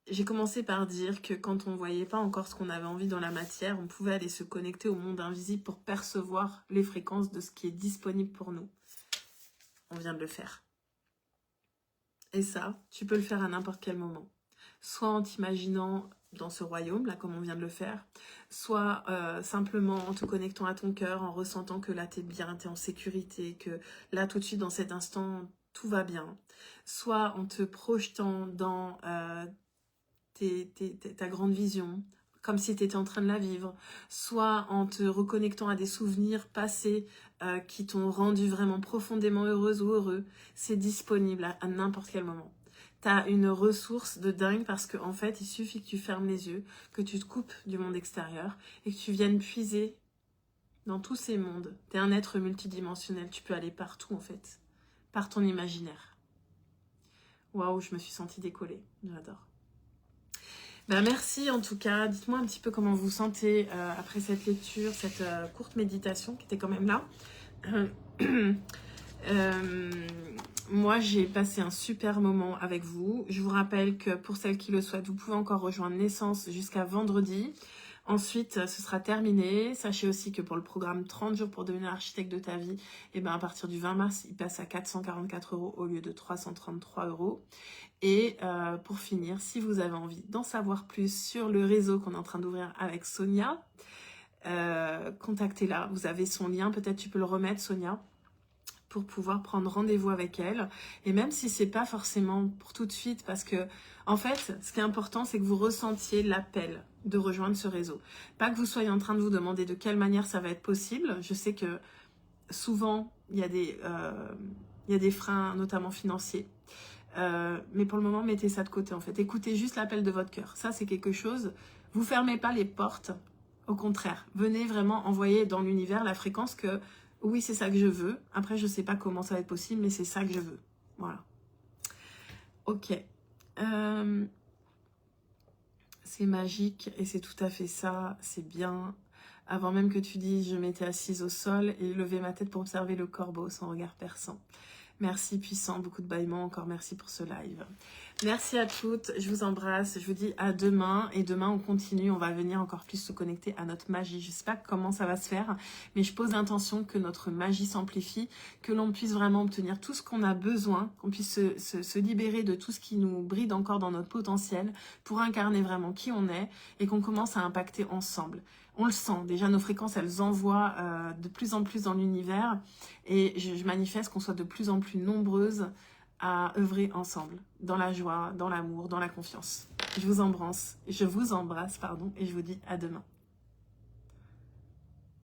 J'ai commencé par dire que quand on ne voyait pas encore ce qu'on avait envie dans la matière, on pouvait aller se connecter au monde invisible pour percevoir les fréquences de ce qui est disponible pour nous. On vient de le faire. Et ça, tu peux le faire à n'importe quel moment. Soit en t'imaginant dans ce royaume, là, comme on vient de le faire, soit simplement en te connectant à ton cœur, en ressentant que là, t'es bien, t'es en sécurité, que là, tout de suite, dans cet instant, tout va bien. Soit en te projetant dans ta grande vision, comme si tu étais en train de la vivre, soit en te reconnectant à des souvenirs passés qui t'ont rendu vraiment profondément heureuse ou heureux. C'est disponible à n'importe quel moment. Tu as une ressource de dingue parce qu'en fait, il suffit que tu fermes les yeux, que tu te coupes du monde extérieur et que tu viennes puiser dans tous ces mondes. Tu es un être multidimensionnel, tu peux aller partout en fait, par ton imaginaire. Waouh, je me suis sentie décollée, j'adore. Ben merci en tout cas, dites-moi un petit peu comment vous sentez après cette lecture, cette courte méditation qui était quand même là. Moi j'ai passé un super moment avec vous. Je vous rappelle que pour celles qui le souhaitent, vous pouvez encore rejoindre Naissance jusqu'à vendredi. Ensuite, ce sera terminé. Sachez aussi que pour le programme 30 jours pour devenir architecte de ta vie, et ben à partir du 20 mars, il passe à 444 € au lieu de 333 €. Et pour finir, si vous avez envie d'en savoir plus sur le réseau qu'on est en train d'ouvrir avec Sonia, contactez-la. Vous avez son lien, peut-être tu peux le remettre, Sonia, pour pouvoir prendre rendez-vous avec elle. Et même si c'est pas forcément pour tout de suite, parce que en fait, ce qui est important, c'est que vous ressentiez l'appel de rejoindre ce réseau. Pas que vous soyez en train de vous demander de quelle manière ça va être possible. Je sais que souvent, il y a des freins, notamment financiers. Mais pour le moment, mettez ça de côté en fait. Écoutez juste l'appel de votre cœur. Ça, c'est quelque chose. Vous fermez pas les portes. Au contraire, venez vraiment envoyer dans l'univers la fréquence que oui, c'est ça que je veux. Après, je sais pas comment ça va être possible, mais c'est ça que je veux. Voilà. Ok. C'est magique et c'est tout à fait ça. C'est bien. Avant même que tu dises, je m'étais assise au sol et levé ma tête pour observer le corbeau, son regard perçant. Merci puissant, beaucoup de bâillements, encore merci pour ce live. Merci à toutes, je vous embrasse, je vous dis à demain. Et demain on continue, on va venir encore plus se connecter à notre magie. Je ne sais pas comment ça va se faire, mais je pose l'intention que notre magie s'amplifie, que l'on puisse vraiment obtenir tout ce qu'on a besoin, qu'on puisse se libérer de tout ce qui nous bride encore dans notre potentiel pour incarner vraiment qui on est et qu'on commence à impacter ensemble. On le sent, déjà nos fréquences elles envoient de plus en plus dans l'univers et je manifeste qu'on soit de plus en plus nombreuses à œuvrer ensemble, dans la joie, dans l'amour, dans la confiance. Je vous embrasse, et je vous dis à demain.